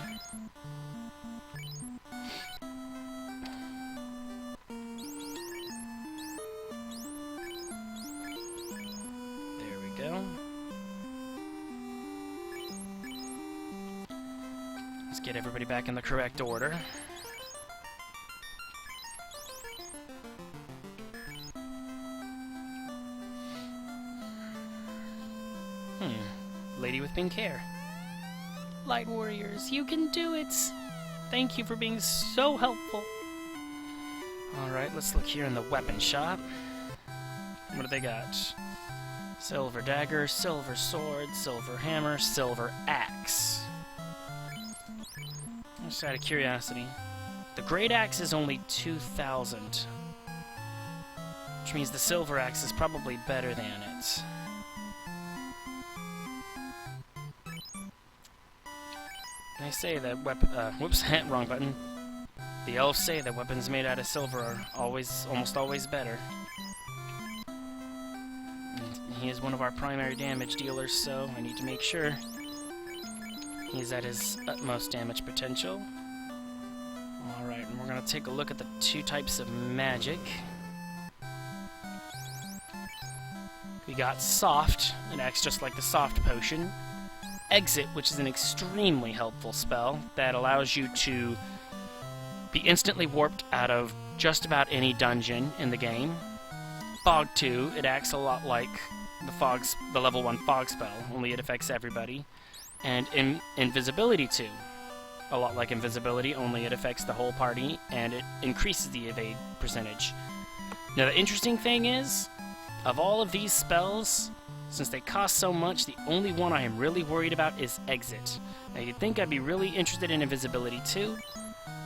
There we go. Let's get everybody back in the correct order. Lady with pink hair. Light warriors, you can do it! Thank you for being so helpful. Alright, let's look here in the weapon shop. What do they got? Silver dagger, silver sword, silver hammer, silver axe. Just out of curiosity. The great axe is only 2,000. Which means the silver axe is probably better than it. They say that whoops, wrong button. The elves say that weapons made out of silver are almost always better. And he is one of our primary damage dealers, so I need to make sure he's at his utmost damage potential. Alright, and we're gonna take a look at the two types of magic. We got Soft, it acts just like the Soft Potion. Exit, which is an extremely helpful spell that allows you to be instantly warped out of just about any dungeon in the game. Fog 2, it acts a lot like the level 1 Fog spell, only it affects everybody. And Invisibility 2, a lot like Invisibility, only it affects the whole party, and it increases the evade percentage. Now the interesting thing is, of all of these spells, since they cost so much, the only one I am really worried about is Exit. Now you'd think I'd be really interested in Invisibility too,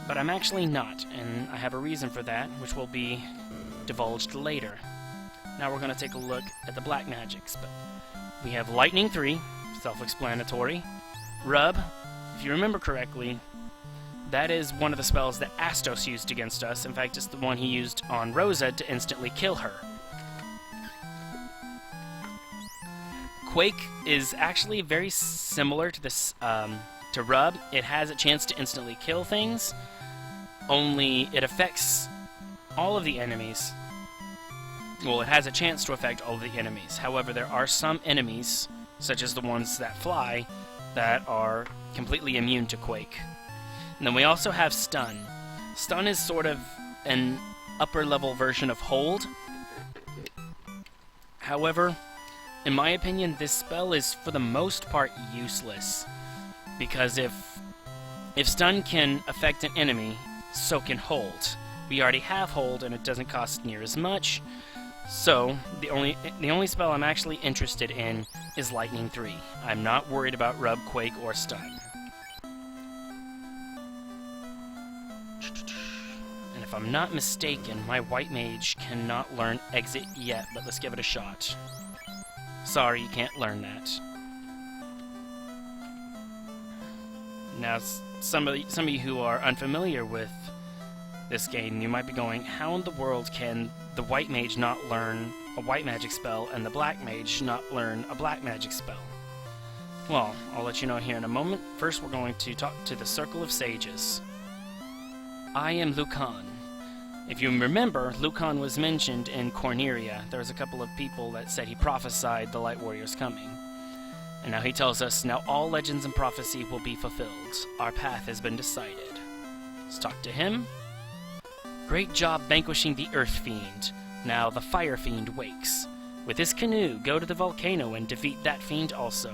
but I'm actually not, and I have a reason for that, which will be divulged later. Now we're going to take a look at the black magics. But we have Lightning 3, self-explanatory. Rub, if you remember correctly, that is one of the spells that Astos used against us. In fact, it's the one he used on Rosa to instantly kill her. Quake is actually very similar to this, to Rub. It has a chance to instantly kill things, only it affects all of the enemies. Well, it has a chance to affect all of the enemies. However, there are some enemies, such as the ones that fly, that are completely immune to Quake. And then we also have Stun. Stun is sort of an upper level version of Hold. However, in my opinion, this spell is for the most part useless, because if Stun can affect an enemy, so can Hold. We already have Hold, and it doesn't cost near as much, so the only spell I'm actually interested in is Lightning 3. I'm not worried about Rub, Quake, or Stun. And if I'm not mistaken, my White Mage cannot learn Exit yet, but let's give it a shot. Sorry, you can't learn that. Now, some of you who are unfamiliar with this game, you might be going, how in the world can the White Mage not learn a White Magic spell and the Black Mage not learn a Black Magic spell? Well, I'll let you know here in a moment. First, we're going to talk to the Circle of Sages. I am Lucan. If you remember, Lucan was mentioned in Corneria. There was a couple of people that said he prophesied the Light Warriors coming. And now he tells us, now all legends and prophecy will be fulfilled. Our path has been decided. Let's talk to him. Great job vanquishing the Earth Fiend. Now the Fire Fiend wakes. With his canoe, go to the volcano and defeat that fiend also.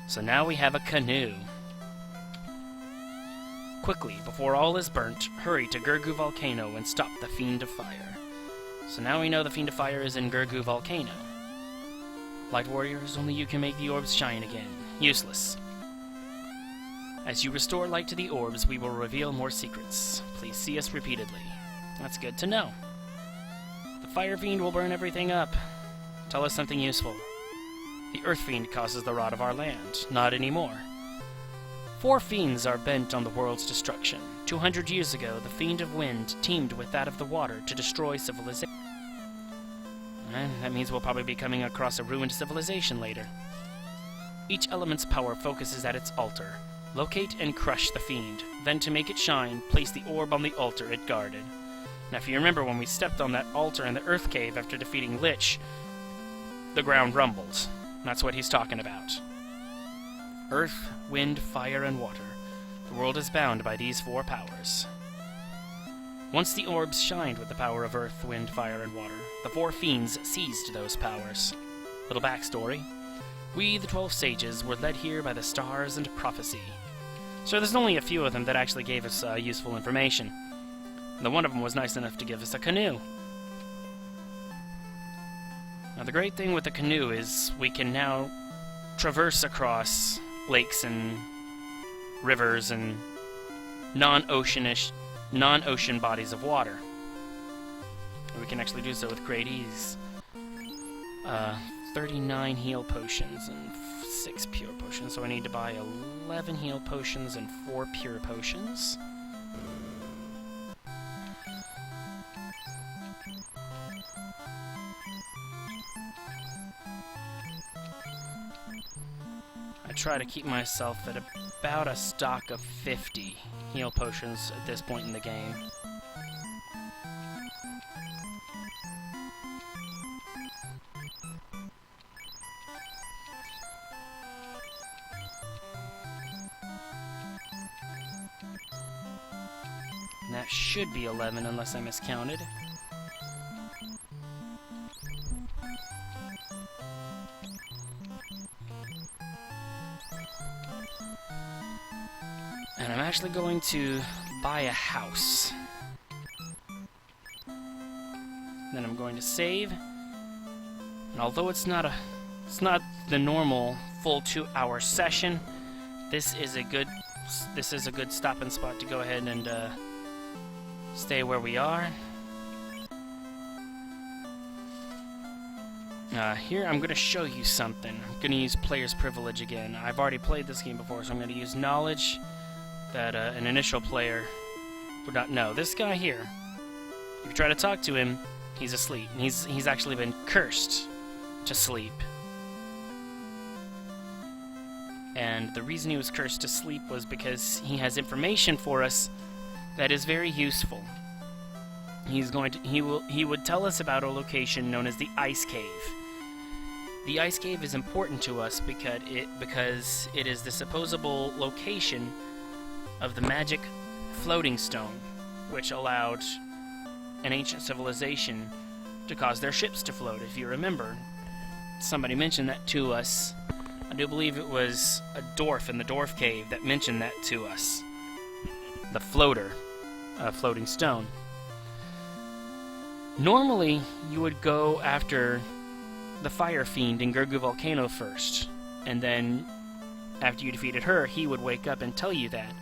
So now we have a canoe. Quickly, before all is burnt, hurry to Gurgu Volcano and stop the Fiend of Fire. So now we know the Fiend of Fire is in Gurgu Volcano. Light Warriors, only you can make the orbs shine again. Useless. As you restore light to the orbs, we will reveal more secrets. Please see us repeatedly. That's good to know. The Fire Fiend will burn everything up. Tell us something useful. The Earth Fiend causes the rot of our land. Not anymore. 4 fiends are bent on the world's destruction. 200 years ago, the Fiend of Wind teamed with that of the water to destroy civilization. That means we'll probably be coming across a ruined civilization later. Each element's power focuses at its altar. Locate and crush the Fiend. Then, to make it shine, place the orb on the altar it guarded. Now, if you remember when we stepped on that altar in the Earth Cave after defeating Lich, the ground rumbled. That's what he's talking about. Earth, wind, fire, and water. The world is bound by these 4 powers. Once the orbs shined with the power of earth, wind, fire, and water, the 4 fiends seized those powers. Little backstory. We, the 12 sages, were led here by the stars and prophecy. So there's only a few of them that actually gave us useful information. The one of them was nice enough to give us a canoe. Now the great thing with the canoe is we can now traverse across lakes and rivers and non-ocean bodies of water. And we can actually do so with great ease. 39 heal potions and 6 pure potions, so I need to buy 11 heal potions and 4 pure potions. I try to keep myself at about a stock of 50 heal potions at this point in the game. And that should be 11 unless I miscounted. And I'm actually going to buy a house. Then I'm going to save. And although it's not the normal full 2-hour session, this is a good stopping spot to go ahead and stay where we are. Here I'm going to show you something. I'm going to use player's privilege again. I've already played this game before, so I'm going to use knowledge that an initial player would not know. This guy here, if you try to talk to him, he's asleep. And he's actually been cursed to sleep. And the reason he was cursed to sleep was because he has information for us that is very useful. He would tell us about a location known as the Ice Cave. The Ice Cave is important to us because it is the supposable location of the magic floating stone, which allowed an ancient civilization to cause their ships to float. If you remember, somebody mentioned that to us. I do believe it was a dwarf in the dwarf cave that mentioned that to us. The floating stone. Normally, you would go after the Fire Fiend in Gurgu Volcano first, and then after you defeated her, he would wake up and tell you that.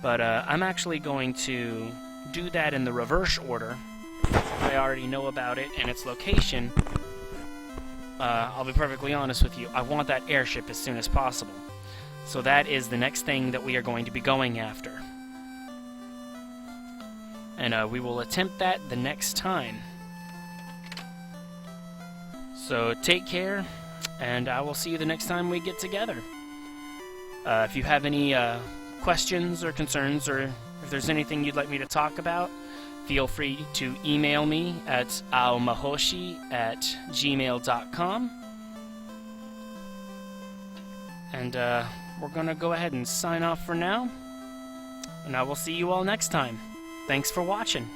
But I'm actually going to do that in the reverse order. I already know about it and its location. I'll be perfectly honest with you. I want that airship as soon as possible. So that is the next thing that we are going to be going after. And we will attempt that the next time. So take care, and I will see you the next time we get together. If you have any questions or concerns, or if there's anything you'd like me to talk about, feel free to email me at aomahoshi@gmail.com. And we're going to go ahead and sign off for now. And I will see you all next time. Thanks for watching.